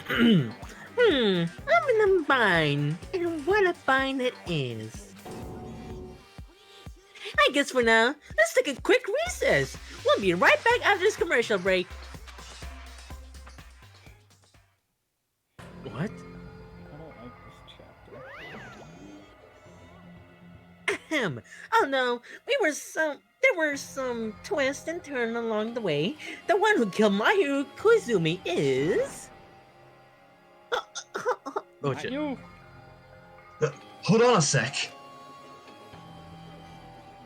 I'm in a bind, and what a bind it is. I guess for now, let's take a quick recess. We'll be right back after this commercial break. What? I don't like this chapter. Ahem. Oh no, there were some twists and turns along the way. The one who killed Mahiru Koizumi is... Oh Not shit. you! Hold on a sec.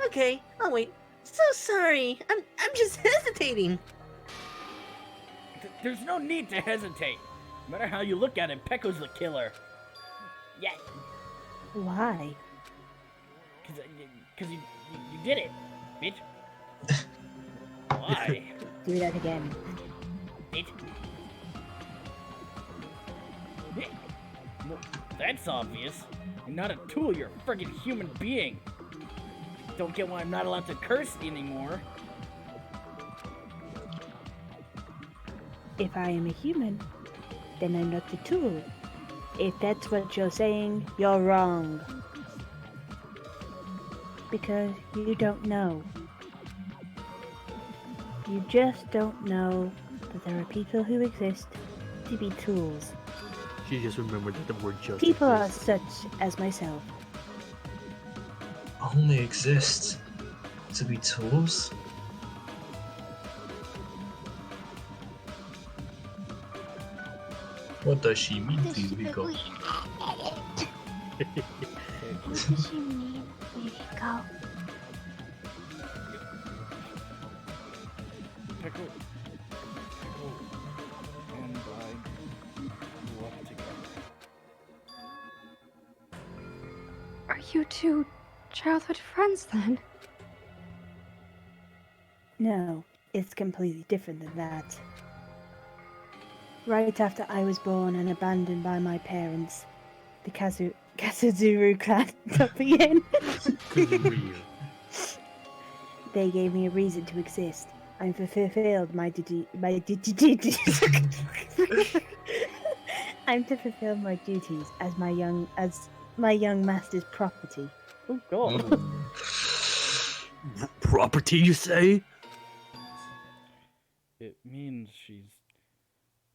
Okay, I'll wait. So sorry, I'm just hesitating. There's no need to hesitate. No matter how you look at it, Pekko's the killer. Yeah, Why? cause you did it, bitch. Why? Do that again. Bitch. Well, that's obvious. You're not a tool, you're a friggin' human being. Don't get why I'm not allowed to curse anymore. If I am a human, then I'm not a tool. If that's what you're saying, you're wrong. Because you don't know. You just don't know that there are people who exist to be tools. She just remembered that the word justice. People are is- such as myself. Only exist to be tools? What does she mean to you, Hiko? What does she mean, Yuriko? Pekko and I grew up together. Are you two childhood friends then? No, it's completely different than that. Right after I was born and abandoned by my parents, the Kazuzuru clan took me in. Real. They gave me a reason to exist. I fulfilled my duty. I'm to fulfill my duties as my young master's property. Oh god. Property, you say? It means she's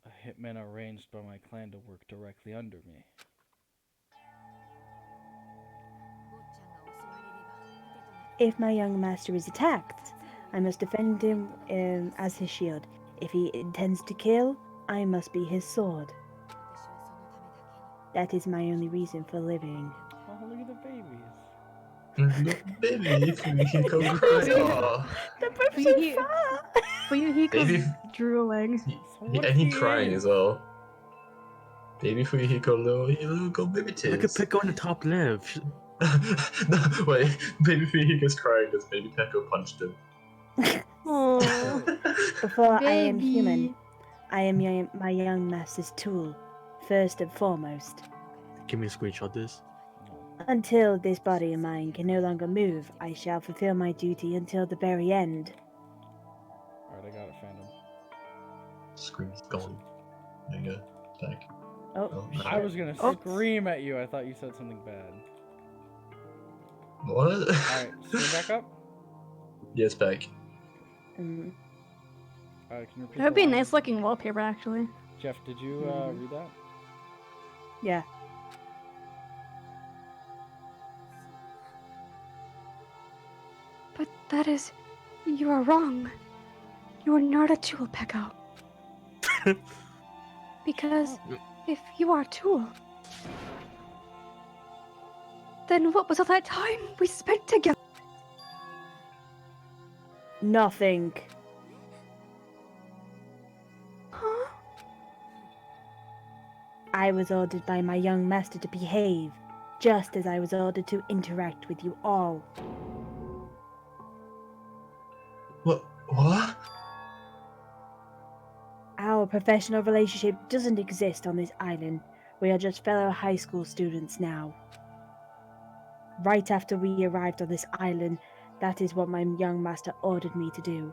a hitman arranged by my clan to work directly under me. If my young master is attacked, I must defend him as his shield. If he intends to kill, I must be his sword. That is my only reason for living. Oh, look at the babies. Look, baby, Hiko cry. Aw. They're both But so you- far. Baby, Fuyuhiko's drooling. So what and if he he crying is? as well. Baby Hiko, little baby Look at tits. Pekko on the top left. No, wait, baby Hiko's crying because baby Pekko punched him. Aww. Before I am Baby. human, I am my young master's tool, first and foremost. Give me a screenshot of this. No. Until this body of mine can no longer move, I shall fulfill my duty until the very end. Alright, I got it, Phantom. Screen's gone. There you go. Back. Oh, Oh, I was gonna Oh. scream at you. I thought you said something bad. What? Alright, screen back up? Yes, back. Mm. Can you repeat That would the be a line? nice looking wallpaper, actually. Jeff, did you Mhm. read that? Yeah. But that is. You are wrong. You are not a tool, Pecco. Because if you are a tool, then what was all that time we spent together? Nothing. Huh? I was ordered by my young master to behave, just as I was ordered to interact with you all. What? Our professional relationship doesn't exist on this island. We are just fellow high school students now. Right after we arrived on this island, that is what my young master ordered me to do.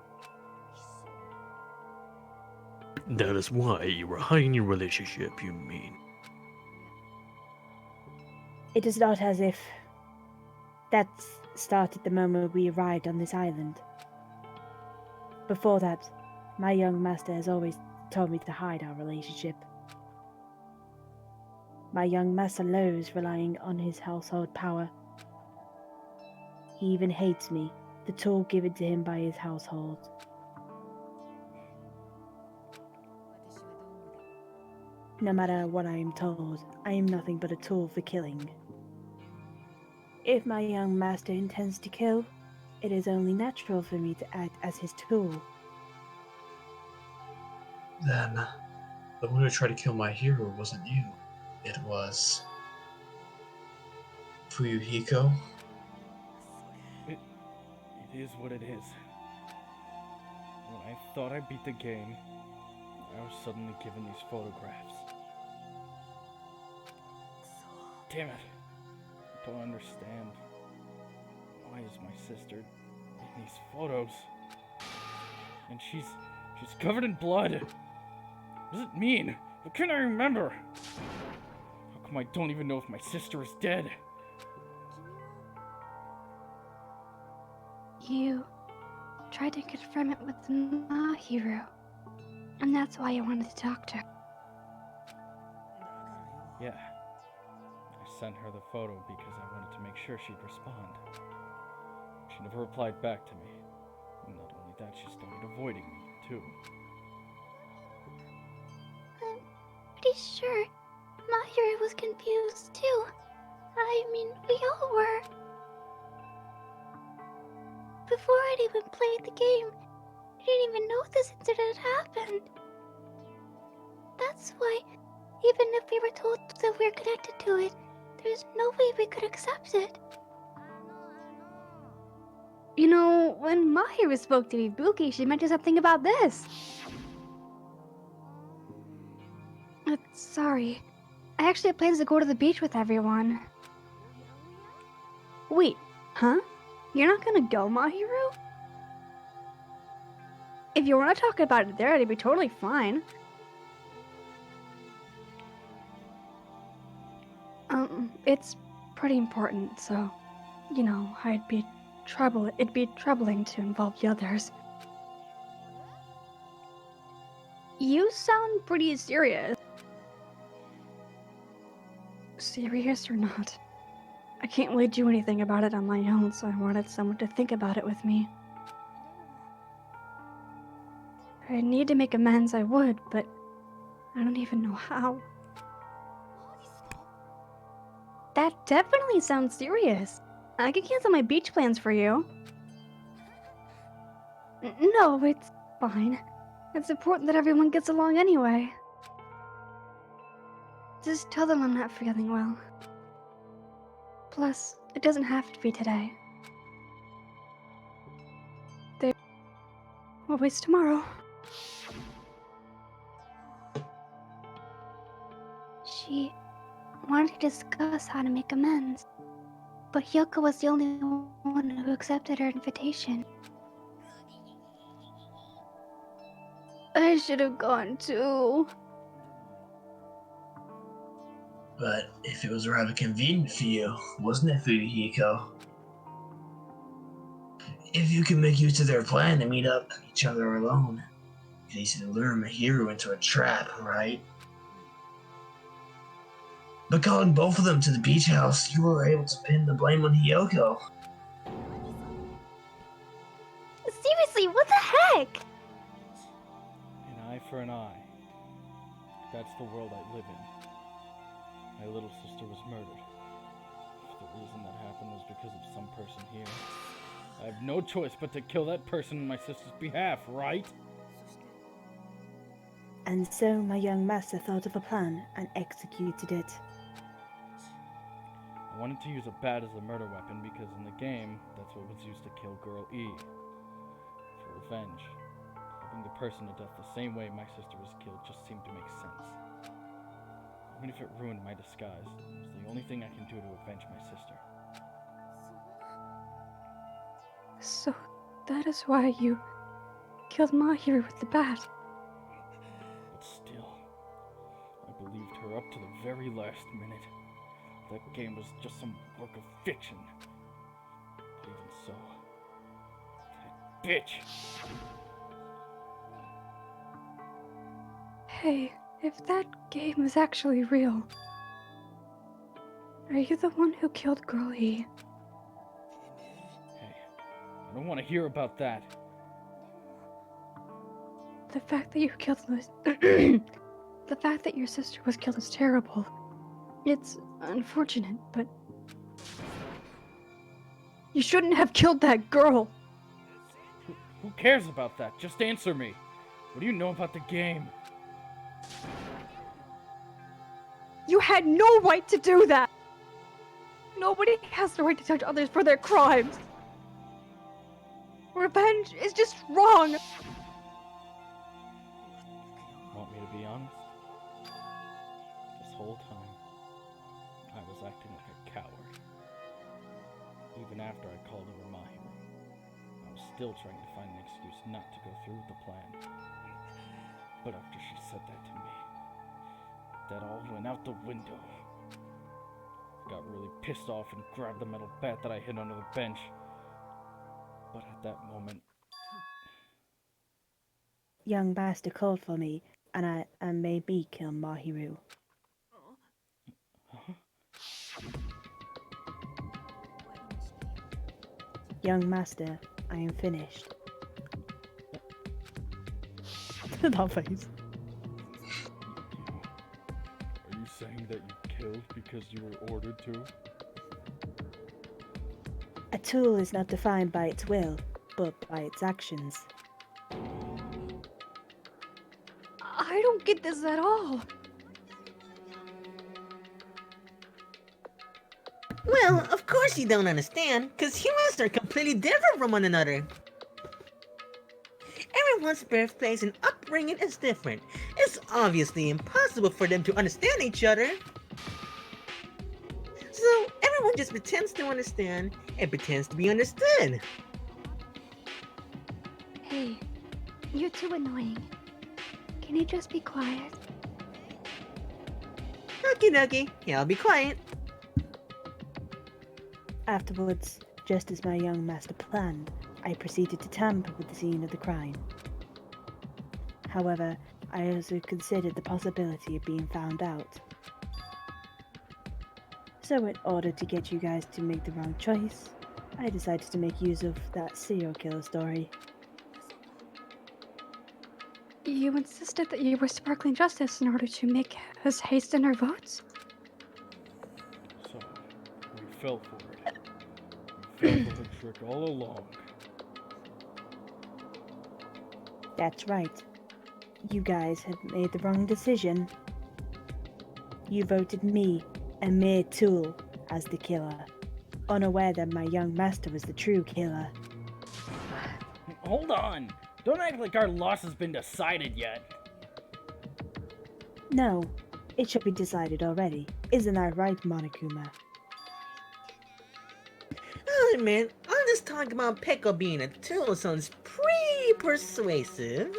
That is why you were hiding your relationship, you mean? It is not as if that started the moment we arrived on this island. Before that, my young master has always told me to hide our relationship. My young master loathes relying on his household power. He even hates me, the tool given to him by his household. No matter what I am told, I am nothing but a tool for killing. If my young master intends to kill, it is only natural for me to act as his tool. Then, the one who tried to kill my hero wasn't you. It was Fuyuhiko. It is what it is. When I thought I beat the game, I was suddenly given these photographs. Damn it. I don't understand. Why is my sister in these photos? And she's covered in blood. What does it mean? What can I remember? How come I don't even know if my sister is dead? You tried to confirm it with Mahiru. And that's why you wanted to talk to her. Yeah. I sent her the photo because I wanted to make sure she'd respond. She never replied back to me. And not only that, she started avoiding me, too. I'm pretty sure Mahiru was confused too. I mean, we all were. Before I'd even played the game, I didn't even know this incident had happened. That's why, even if we were told that we're connected to it, there's no way we could accept it. You know, when Mahiru spoke to Ibuki, she mentioned something about this. Sorry. I actually had plans to go to the beach with everyone. Wait, huh? You're not gonna go, Mahiru? If you want to talk about it there, it'd be totally fine. It's pretty important, so, you know, it'd be troubling to involve the others. You sound pretty serious. Serious or not? I can't really do anything about it on my own, so I wanted someone to think about it with me. If I need to make amends, I would, but I don't even know how. That definitely sounds serious. I can cancel my beach plans for you. No, it's fine. It's important that everyone gets along anyway. Just tell them I'm not feeling well. Plus, it doesn't have to be today. There's always tomorrow. She wanted to discuss how to make amends, but Hyoko was the only one who accepted her invitation. I should have gone too. But if it was rather convenient for you, wasn't it, Fuyuhiko? If you can make use of their plan to meet up each other alone, you can easily lure Mahiru into a trap, right? But calling both of them to the beach house, you were able to pin the blame on Hiyoko. Seriously, what the heck? An eye for an eye. That's the world I live in. My little sister was murdered. If the reason that happened was because of some person here, I have no choice but to kill that person on my sister's behalf, right? And so my young master thought of a plan and executed it. I wanted to use a bat as a murder weapon because in the game, that's what was used to kill Girl E. For revenge. Putting the person to death the same way my sister was killed just seemed to make sense. Even if it ruined my disguise, it was the only thing I can do to avenge my sister. So, that is why you killed Mahiru with the bat. But still, I believed her up to the very last minute. That game was just some work of fiction. But even so, that bitch! Hey, if that game is actually real, are you the one who killed Girl E? Hey, I don't want to hear about that. The fact that you killed the fact that your sister was killed is terrible. It's unfortunate, but you shouldn't have killed that girl. Who cares about that? Just answer me. What do you know about the game? You had no right to do that. Nobody has the right to judge others for their crimes. Revenge is just wrong. Want me to be honest? This whole time, I was acting like a coward. Even after I called over Mahiru, I was still trying to find an excuse not to go through with the plan. But after she said that to me, that all went out the window. I got really pissed off and grabbed the metal bat that I hid under the bench. But at that moment, Young master called for me and made me kill Mahiru. Young master, I am finished. That face. are you saying that you killed because you were ordered to? A tool is not defined by its will, but by its actions. I don't get this at all. Well, of course you don't understand, because humans are completely different from one another. Everyone's birthplace and upbringing is different. It's obviously impossible for them to understand each other. So, everyone just pretends to understand and pretends to be understood. Hey, you're too annoying. Can you just be quiet? Okie dokie, yeah, I'll be quiet. Afterwards, just as my young master planned, I proceeded to tamper with the scene of the crime. However, I also considered the possibility of being found out. So in order to get you guys to make the wrong choice, I decided to make use of that serial killer story. You insisted that you were sparkling justice in order to make us hasten our votes? So, we fell for it. We fell for her trick all along. That's right. You guys have made the wrong decision. You voted me, a mere tool, as the killer, unaware that my young master was the true killer. Hold on! Don't act like our loss has been decided yet. No, it should be decided already. Isn't that right, Monokuma? I'll admit, all this talk about Peko being a tool sounds pretty persuasive.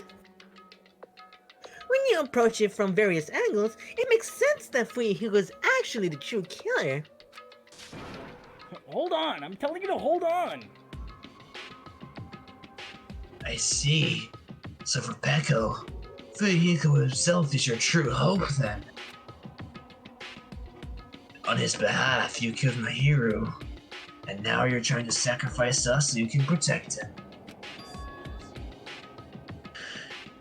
When you approach it from various angles, it makes sense that Fuihu was actually the true killer. Hold on! I'm telling you to hold on! I see. So for Peko, Fuyuhiko himself is your true hope then. On his behalf, you killed my hero, and now you're trying to sacrifice us so you can protect him.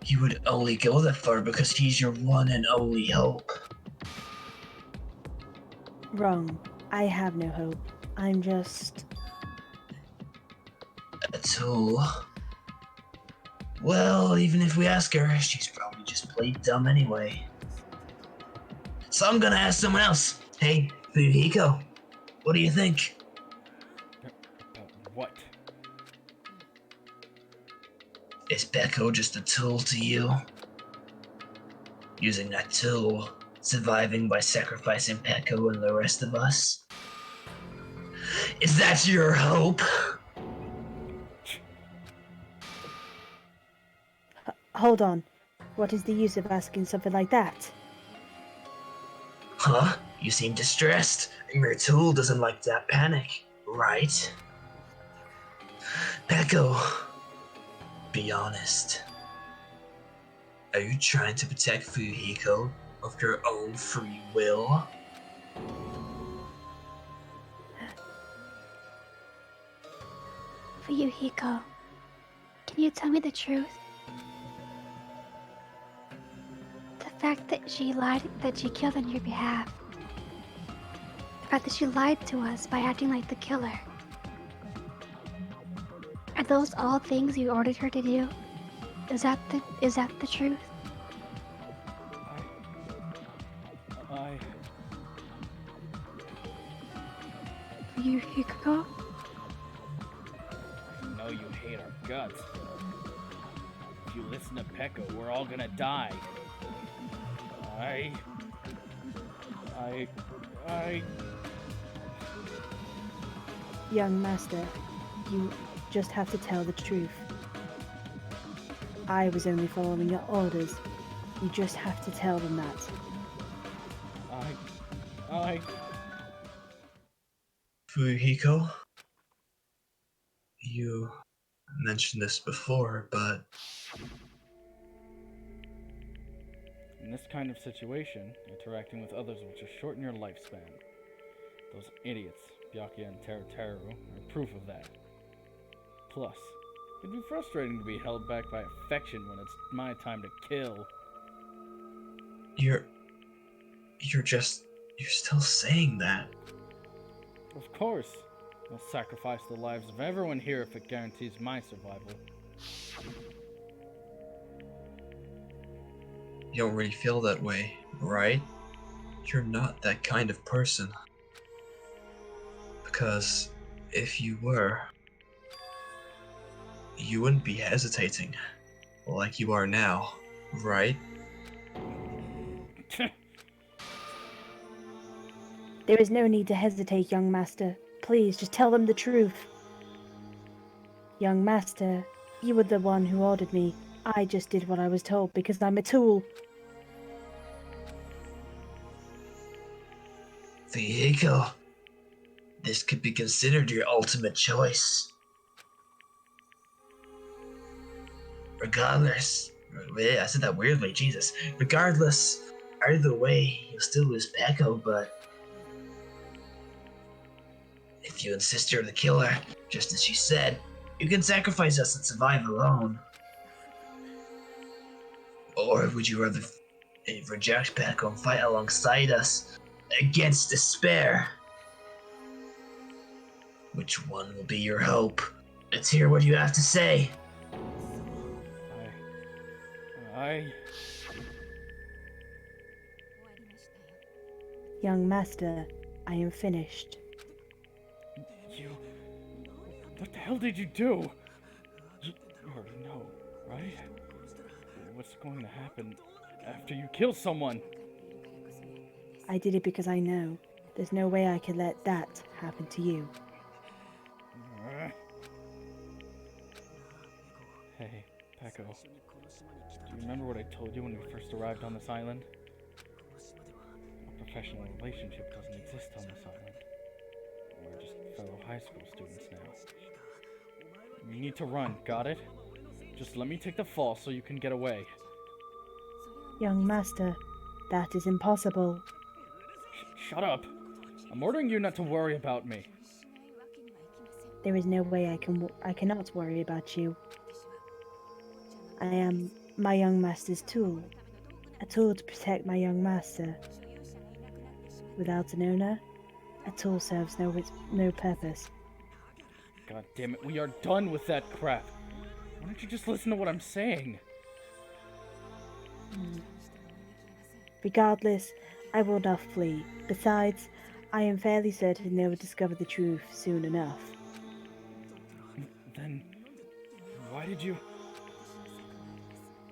You would only go that far because he's your one and only hope. Wrong. I have no hope. I'm just... A tool. Well, even if we ask her, she's probably just played dumb anyway. So I'm gonna ask someone else. Hey, Fuyuhiko, what do you think? What? Is Peko just a tool to you? Using that tool, surviving by sacrificing Peko and the rest of us? Is that your hope? Hold on. What is the use of asking something like that? Huh? You seem distressed, and your tool doesn't like that panic, right? Peko, be honest. Are you trying to protect Fuyuhiko of your own free will? Fuyuhiko, can you tell me the truth? The fact that she lied, that she killed on your behalf. The fact that she lied to us by acting like the killer. Are those all things you ordered her to do? Is that the truth? Fuyuhiko? I know you hate our guts. If you listen to Peko, we're all gonna die. I... Young master, you just have to tell the truth. I was only following your orders. You just have to tell them that. Fuyuhiko? You mentioned this before, but... In this kind of situation, interacting with others will just shorten your lifespan. Those idiots, Byakuya and Teruteru, are proof of that. Plus, it'd be frustrating to be held back by affection when it's my time to kill. You're still saying that. Of course, I'll sacrifice the lives of everyone here if it guarantees my survival. You don't really feel that way, right? You're not that kind of person. Because if you were, you wouldn't be hesitating like you are now, right? There is no need to hesitate, young master. Please, just tell them the truth. Young master, you were the one who ordered me. I just did what I was told because I'm a tool. Fuyuhiko, this could be considered your ultimate choice. Regardless, I said that weirdly, Jesus. Regardless, either way, you'll still lose Peko, but if you insist you're the killer, just as she said, you can sacrifice us and survive alone. Or would you rather reject Peko and fight alongside us against despair? Which one will be your hope? Let's hear what you have to say. Young master, I am finished. What the hell did you do? You already know, right? What's going to happen after you kill someone? I did it because I know. There's no way I can let that happen to you. Hey, Peko. Do you remember what I told you when we first arrived on this island? A professional relationship doesn't exist on this island. We're just fellow high school students now. You need to run, got it? Just let me take the fall so you can get away. Young master, that is impossible. Shut up. I'm ordering you not to worry about me. There is no way I cannot worry about you. I am my young master's tool. A tool to protect my young master. Without an owner, a tool serves no purpose. God damn it, we are done with that crap. Why don't you just listen to what I'm saying? Regardless, I will not flee. Besides, I am fairly certain they will discover the truth soon enough. Then, why did you...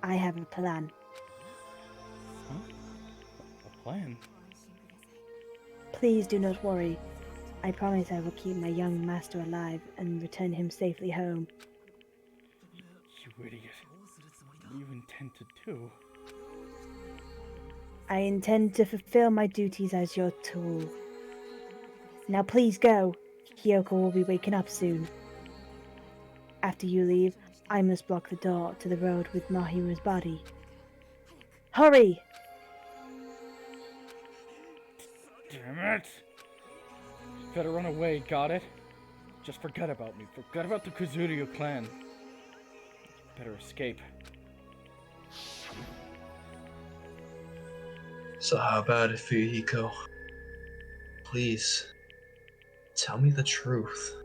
I have a plan. Huh? A plan? Please do not worry. I promise I will keep my young master alive and return him safely home. You idiot. What do you intend to do? I intend to fulfill my duties as your tool. Now please go. Kyoko will be waking up soon. After you leave, I must block the door to the road with Mahiru's body. Hurry! Damn it! Better run away, got it? Just forget about me. Forget about the Kazuryu clan. Better escape. So how about it, Fuyuhiko? Please, tell me the truth.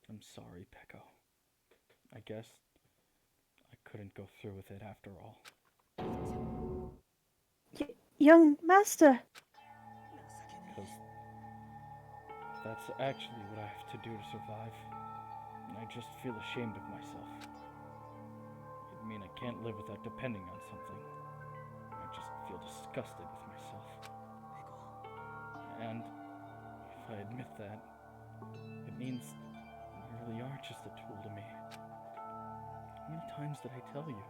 I'm sorry, Peko. I guess I couldn't go through with it after all. Young master! Because that's actually what I have to do to survive. And I just feel ashamed of myself. I mean, I can't live without depending on something. I just feel disgusted with myself. And if I admit that, it means you really are just a tool to me. How many times did I tell you?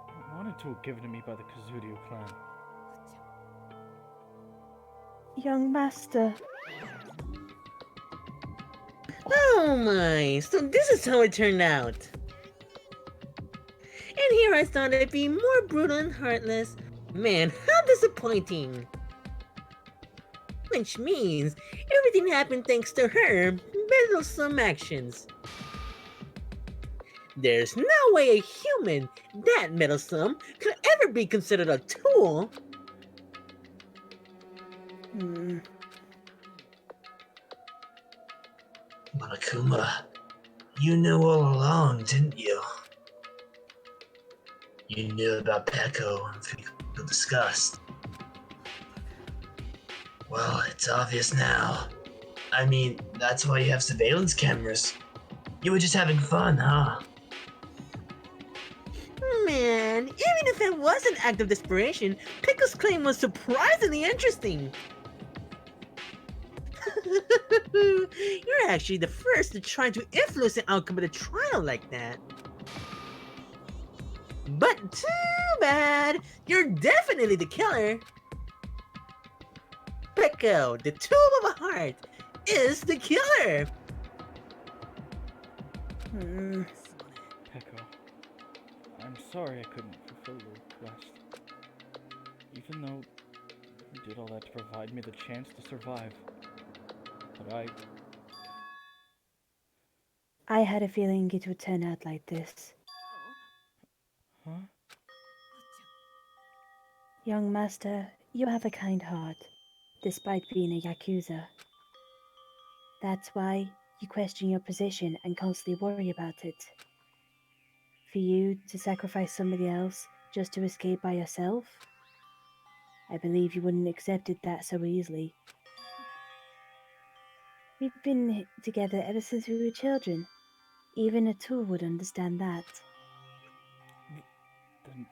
I wanted to have given to me by the Kazuryu clan. Young master. Oh my, so this is how it turned out. And here I thought I'd be more brutal and heartless. Man, how disappointing. Which means everything happened thanks to her meddlesome actions. There's no way a human that meddlesome could ever be considered a tool. Monokuma, you knew all along, didn't you? You knew about Peko and Fuyuhiko disgust. Well, it's obvious now. I mean, that's why you have surveillance cameras. You were just having fun, huh? Man, even if it was an act of desperation, Pickle's claim was surprisingly interesting. You're actually the first to try to influence the outcome of the trial like that. But too bad, you're definitely the killer. Peko, the tool of a heart, is the killer. Peko, I'm sorry I couldn't fulfill your request. Even though you did all that to provide me the chance to survive. But I had a feeling it would turn out like this. Huh? Young master, you have a kind heart, despite being a Yakuza. That's why you question your position and constantly worry about it. For you to sacrifice somebody else just to escape by yourself? I believe you wouldn't accept it that so easily. We've been together ever since we were children. Even a tool would understand that. Then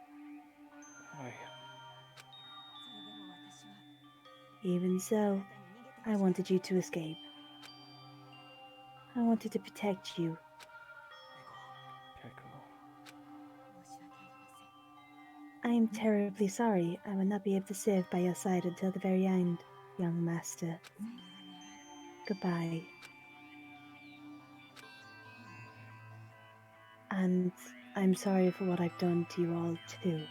why? Even so, I wanted you to escape. I wanted to protect you. Peko. I am terribly sorry I will not be able to serve by your side until the very end, young master. Goodbye. And I'm sorry for what I've done to you all, too.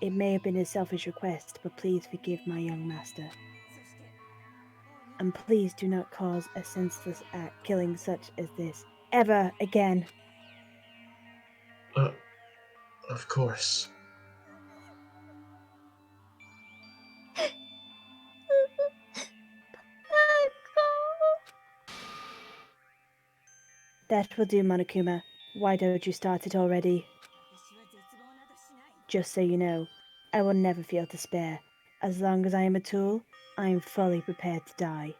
It may have been a selfish request, but please forgive my young master. And please do not cause a senseless act killing such as this ever again. Of course. That will do, Monokuma. Why don't you start it already? Just so you know, I will never feel despair. As long as I am a tool, I am fully prepared to die.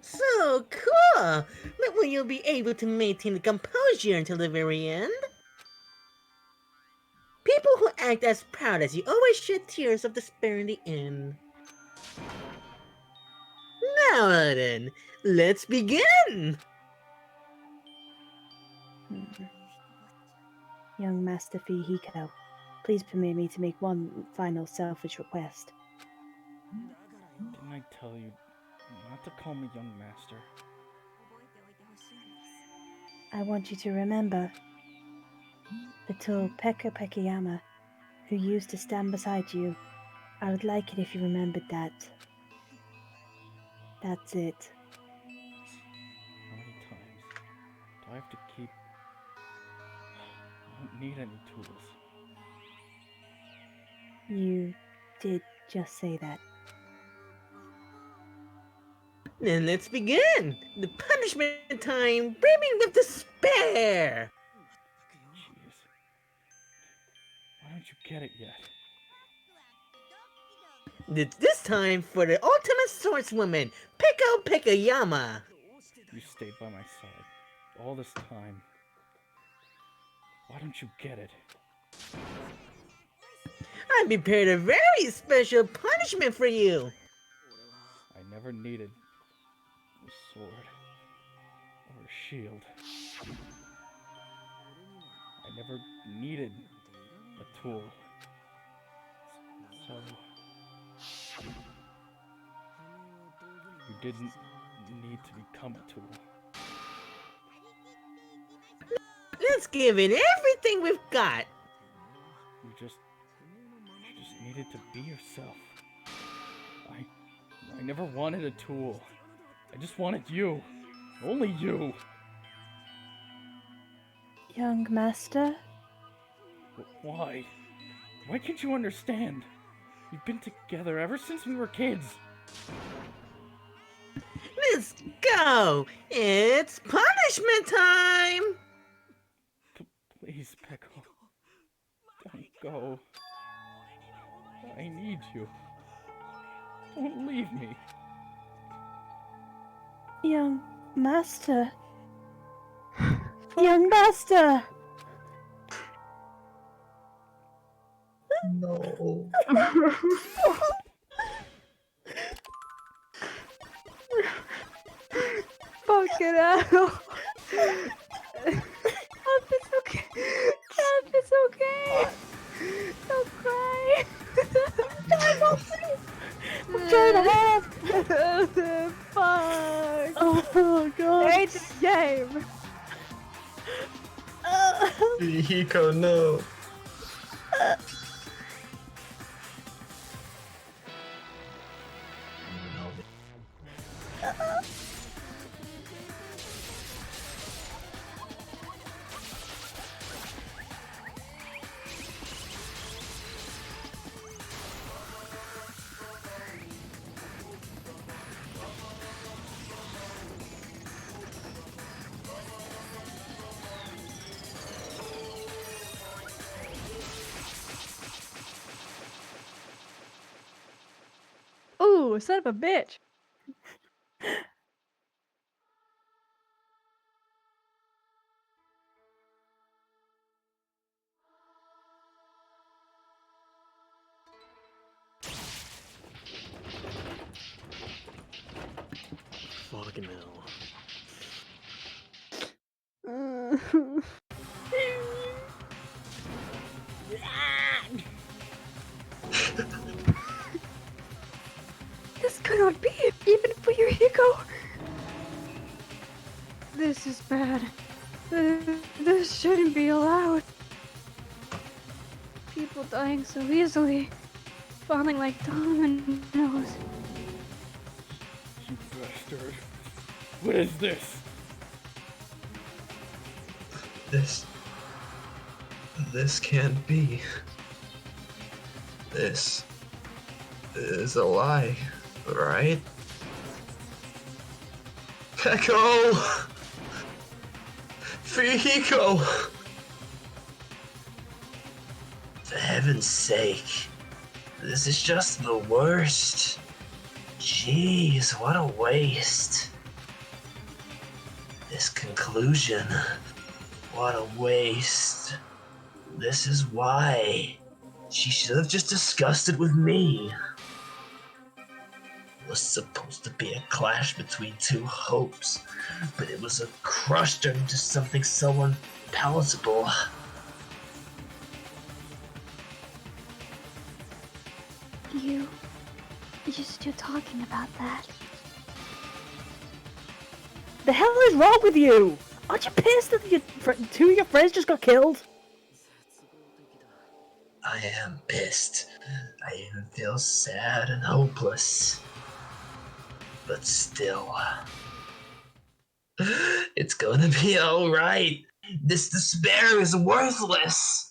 So cool! But will you be able to maintain the composure until the very end? People who act as proud as you always shed tears of despair in the end. Now then, let's begin! Young Master Fihiko, please permit me to make one final selfish request. Didn't I tell you not to call me young master? I want you to remember the tool Pekka Pekayama, who used to stand beside you. I would like it if you remembered that. That's it. How many times do I have to keep... I don't need any tools. You did just say that. Then let's begin! The punishment time brimming with despair! Jeez. Why don't you get it yet? It's this time for the ultimate swordswoman, Peko Pekayama! You stayed by my side all this time. Why don't you get it? I prepared a very special punishment for you! I never needed a sword or a shield. I never needed a tool. So you didn't need to become a tool. Let's give it everything we've got! You just needed to be yourself. I never wanted a tool. I just wanted you. Only you. Young Master? Why? Why can't you understand? We've been together ever since we were kids. Let's go! It's punishment time! Please, Peko. Don't go. I need you. Don't leave me. Young Master? Young Master! No. Fucking hell. Cap is okay. Cap is okay. Don't cry. I'm trying to help! Fuck. Oh god! I hate this game. Hiko, no. Ooh, son of a bitch. Fucking hell. This cannot be, even for your Hiko. This is bad. This shouldn't be allowed. People dying so easily. Falling like dominoes. You bastard. What is this? This can't be. This is a lie, right? Peko! Fihiko! For heaven's sake, this is just the worst. Jeez, what a waste. This conclusion, what a waste. This is why. She should have just discussed it with me. It was supposed to be a clash between two hopes, but it was a crushed into something so unpalatable. You're still talking about that. The hell is wrong with you? Aren't you pissed that two of your friends just got killed? I am pissed. I even feel sad and hopeless. But still, it's gonna be alright. This despair is worthless.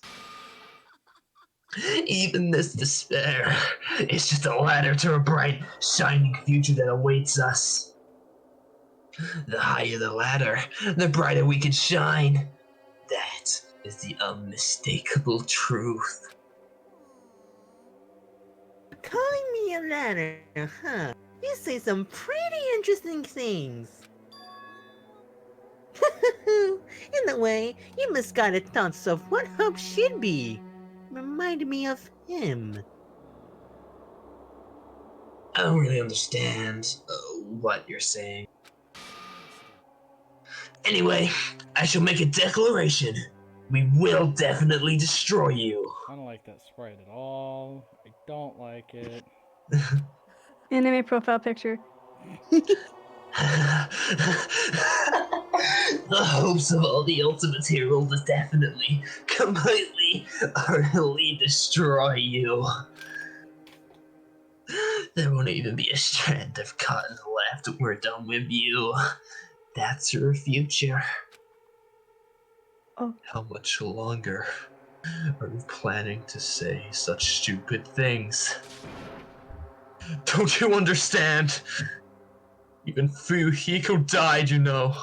Even this despair is just a ladder to a bright, shining future that awaits us. The higher the ladder, the brighter we can shine. That is the unmistakable truth. Calling me a ladder, huh? You say some pretty interesting things. In a way, you misguided thoughts of what hope should be. Remind me of him. I don't really understand what you're saying. Anyway, I shall make a declaration. We will definitely destroy you. I don't like that sprite at all. I don't like it. Anime profile picture. The hopes of all the Ultimate Hero will definitely, completely, utterly destroy you. There won't even be a strand of cotton left when we're done with you. That's your future. Oh. How much longer are you planning to say such stupid things? Don't you understand? Even Fuyuhiko died, you know.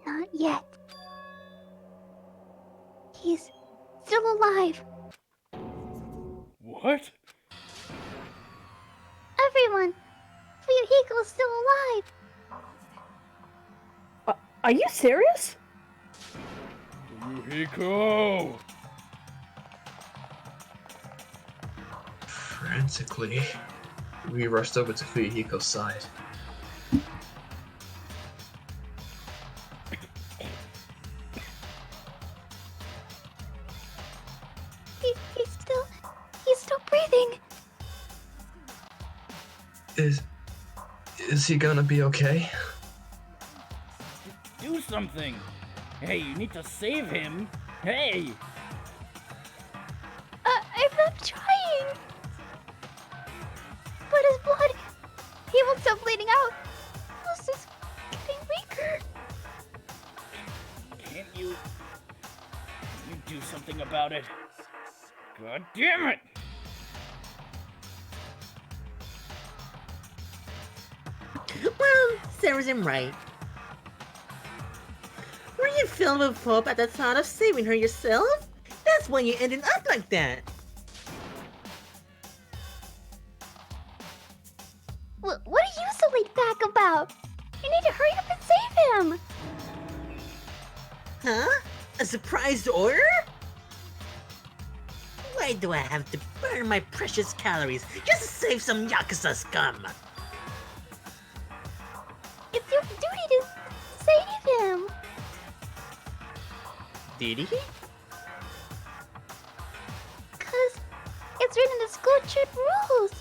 Not yet. He's still alive. What? Everyone! Fuyuhiko's still alive! Are you serious? Fuyuhiko! Frantically, we rushed over to Fuyuhiko's side. He's still breathing. Is he gonna be okay? Do something! Hey, you need to save him! Hey! I'm not trying. But his blood, he won't stop bleeding out. This is getting weaker. Can't you do something about it? God damn it! Well, Sarah's in right. Were you filled with hope at the thought of saving her yourself? That's why you ended up like that. What are you so laid back about? You need to hurry up and save him. Huh? A surprise order? Why do I have to burn my precious calories just to save some Yakuza scum? It's your duty to save him. Did he? Cause it's written in the school trip rules.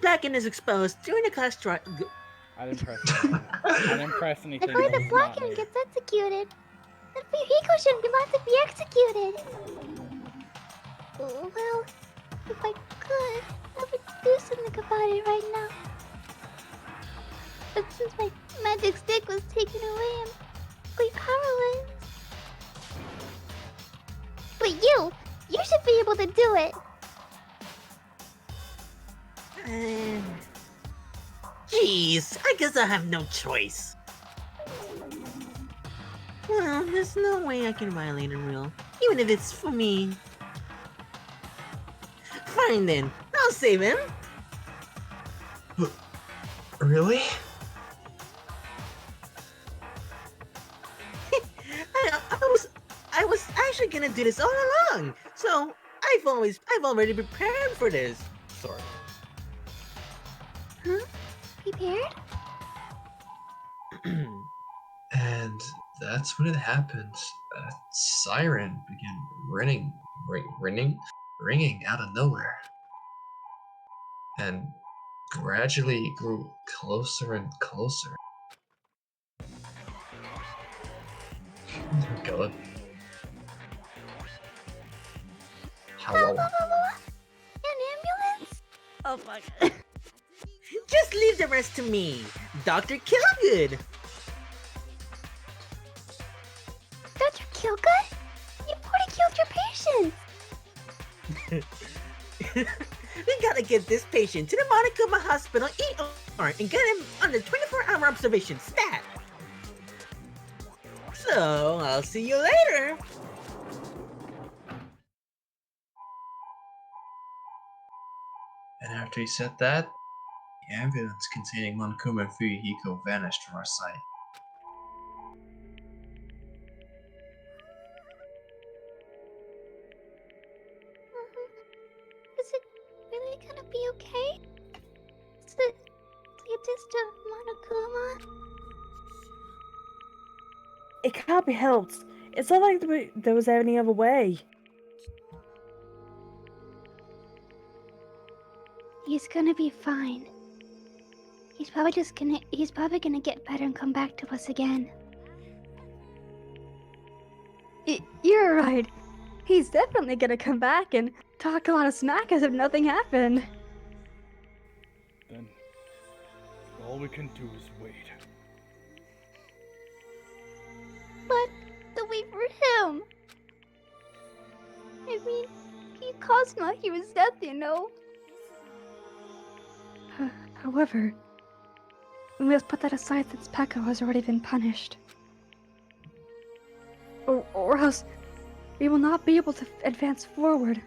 Blacken is exposed during the class trial. I didn't press anything. I didn't press anything. Before that the was not Blacken me. gets executed, then Hiko shouldn't be allowed to be executed. Well, if I could, I would do something about it right now. But since my magic stick was taken away, I'm quite powerless. But you should be able to do it. Jeez, I guess I have no choice. Well, there's no way I can violate a rule, even if it's for me. Fine then, I'll save him. Really? I was actually gonna do this all along, so I've already prepared for this. Sorry. Huh? Prepared? And that's when it happened. A siren began ringing out of nowhere, and gradually grew closer and closer. Oh my god. Hello. An ambulance? Oh fuck. Just leave the rest to me, Dr. Kilgood. Dr. Kilgood? You've already killed your patient! We gotta get this patient to the Monokuma Hospital ER and get him under 24-hour observation, stat! So, I'll see you later! And after he said that, the ambulance containing Monokuma and Fuyuhiko vanished from our sight. Is it really gonna be okay? Is it lead this to Monokuma? It can't be helped. It's not like there was any other way. He's gonna be fine. He's probably gonna get better and come back to us again. You're right. He's definitely gonna come back and talk a lot of smack as if nothing happened. Then all we can do is wait. But to wait for him. I mean, he caused Mahiru's death, you know. However, we must put that aside since Peko has already been punished. Or else we will not be able to advance forward.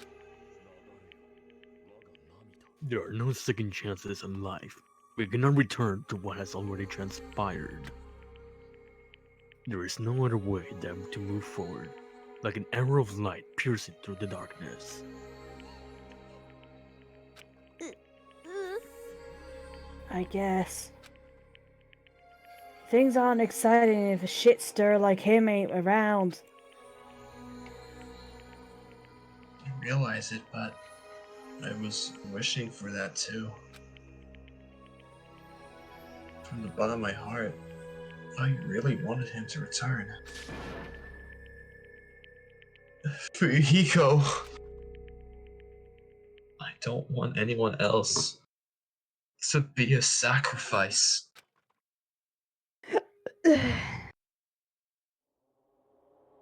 There are no second chances in life. We cannot return to what has already transpired. There is no other way than to move forward, like an arrow of light piercing through the darkness. I guess. Things aren't exciting if a shit stir like him ain't around. I realize it, but I was wishing for that too. From the bottom of my heart, I really wanted him to return. Fuyuhiko! I don't want anyone else to be a sacrifice.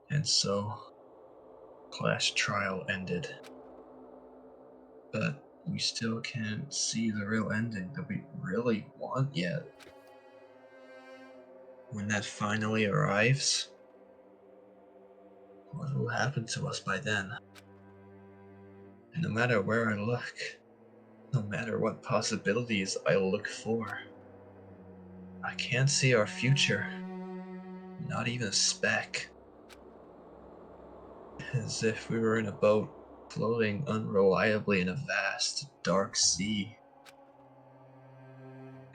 And so, class trial ended. But we still can't see the real ending that we really want yet. When that finally arrives, what will happen to us by then? And no matter where I look, no matter what possibilities I look for, I can't see our future. Not even a speck. As if we were in a boat, floating unreliably in a vast, dark sea.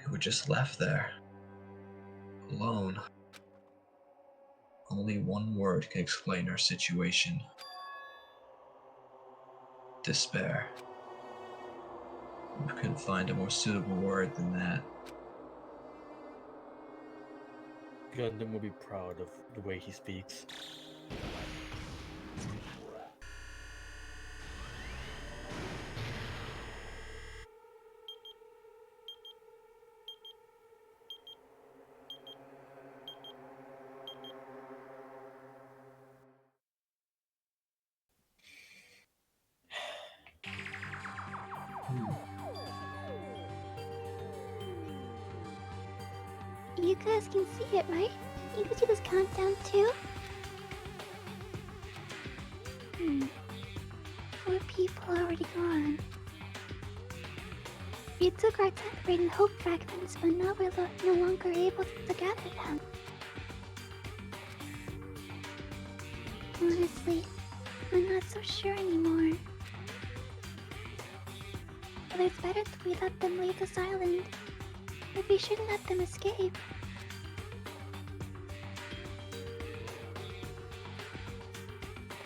We were just left there. Alone. Only one word can explain our situation. Despair. I couldn't find a more suitable word than that. Gundam will be proud of the way he speaks. You guys can see it, right? You can see this countdown too? Hmm. 4 people already gone. We took our time creating hope fragments, but now we're no longer able to gather them. Honestly, I'm not so sure anymore. But it's better that we let them leave this island. But we shouldn't let them escape.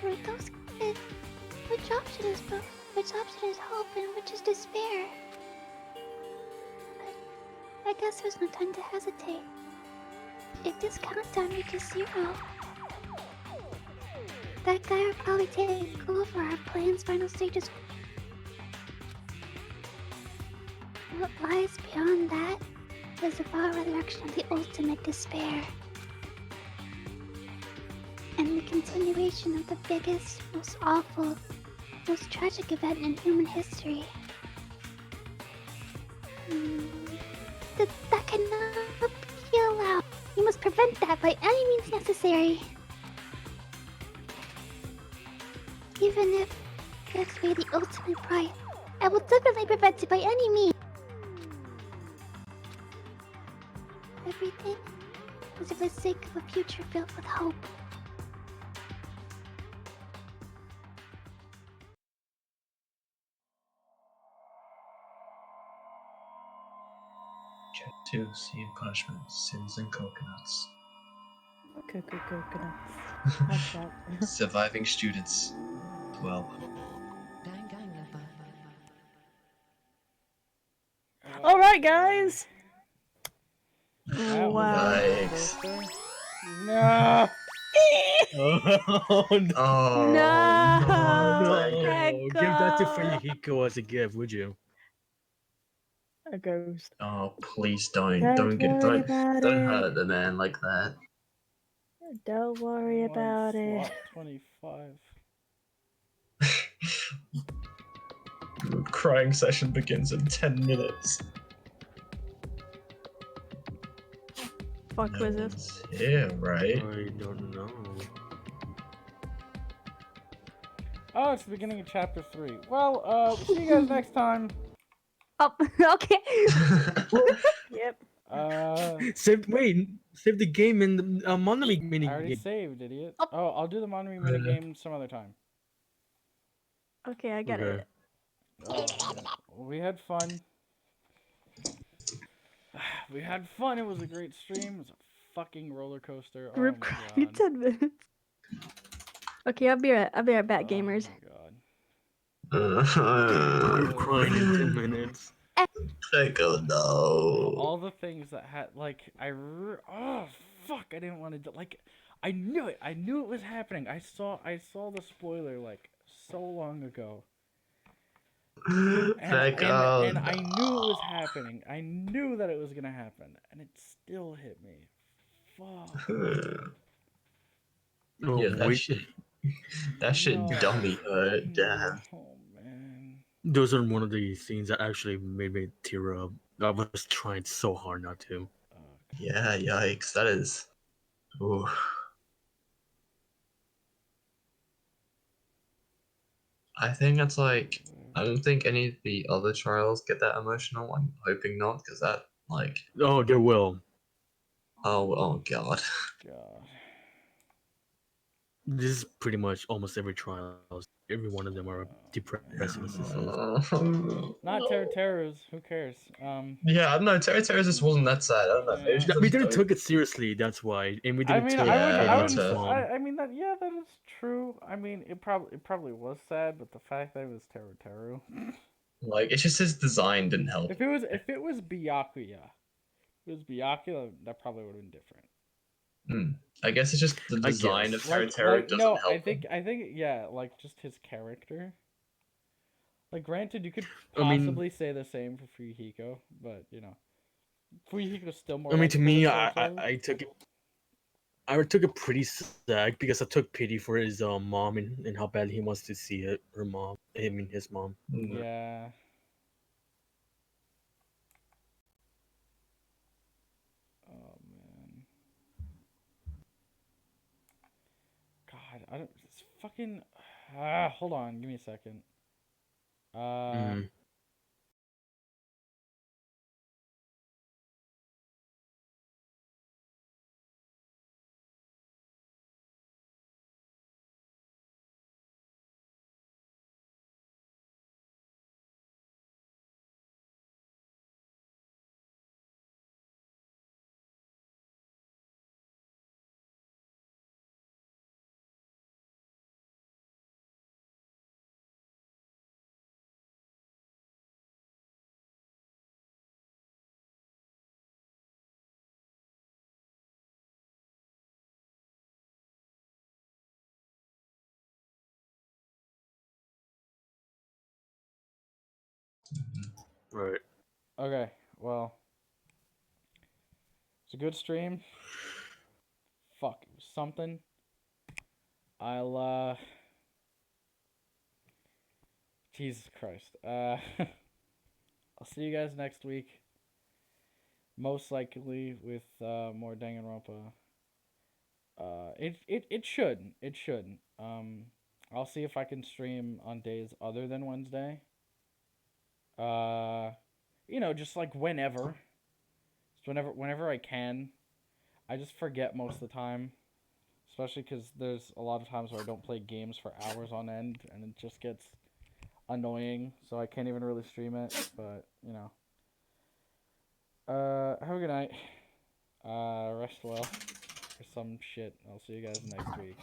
For those kids, which option is hope and which is despair? But I guess there's no time to hesitate. If this countdown reaches 0, that guy will probably take over our plan's final stages. What lies beyond that is the raw resurrection of the ultimate despair. And the continuation of the biggest, most awful, most tragic event in human history. That cannot be allowed. We must prevent that by any means necessary. Even if that's pay the ultimate price, I will definitely prevent it by any means. Everything is for the sake of a future filled with hope. Chapter 2, Sea and Punishment, Sins and Coconuts. Coconuts. Watch out. Surviving Students, 12. Alright, guys! That was Wow. a roller coaster. No. Oh no! Oh, No. No! Give that to Fuyuhiko as a gift, would you? A ghost. Oh, please don't Don't worry about don't it. hurt the man like that. Don't worry about it. Slot 25. Crying session begins in 10 minutes. Fuck No was this? one's here, right? I don't know. Oh, it's the beginning of chapter 3. Well, see you guys next time. Oh, okay. Yep. Save the game in the Monami mini I already game. saved, idiot. Oh. Oh, I'll do the Monami minigame some other time. Okay, I got Okay. it. We had fun. We had fun. It was a great stream. It was a fucking roller coaster. Oh Group my cry god. in 10 minutes. Okay, I'll be right back, gamers. Oh my god. Group crying in 10 minutes. Like, oh no. All the things that had, like, oh fuck, I didn't want to, like, I knew it. I knew it was happening. I saw the spoiler, like, so long ago. And, Like, and oh I knew it was happening. I knew that it was gonna happen, and it still hit me. Fuck. Oh, yeah, that wait. shit No. dummy hurt. Damn. Oh man. Those are one of the scenes that actually made me tear up. I was trying so hard not to. Yeah, yikes. That is. Ooh. I think it's like. I don't think any of the other trials get that emotional. I'm hoping not, because that, like. Oh, there will. Oh god. God. This is pretty much almost every trial. Every one of them are depressing instances. Not Terrors. Who cares? Yeah, no, Terror just wasn't that sad. I don't know. Maybe We didn't took it seriously, that's why, and we I didn't mean, take I Yeah, wouldn't. that's fun. I mean that. Yeah, that is true. I mean, it probably was sad, but the fact that it was Terror. Like, it's just his design didn't help. If it was Byakuya, that probably would have been different. I guess it's just the I design of guess. Terra doesn't no, help him. I think yeah, like just his character. Like, granted, you could I mean, possibly say the same for Fuyuhiko, but you know, Fuyuhiko's still more I mean, to likable me, than I, Toto. I, I took it. I took it pretty sad because I took pity for his mom and how badly he wants to see it. Her mom, I mean his mom. Yeah. Oh man. God, I don't. It's fucking. Hold on. Give me a second. Mm. Right. Okay. Well, it's a good stream. Fuck, it was something. I'll Jesus Christ. I'll see you guys next week. Most likely with more Danganronpa. It should. It should. I'll see if I can stream on days other than Wednesday. You know, just like whenever. Just whenever I can. I just forget most of the time. Especially because there's a lot of times where I don't play games for hours on end, and it just gets annoying, so I can't even really stream it, but, you know. Have a good night. Rest well. Or some shit. I'll see you guys next week.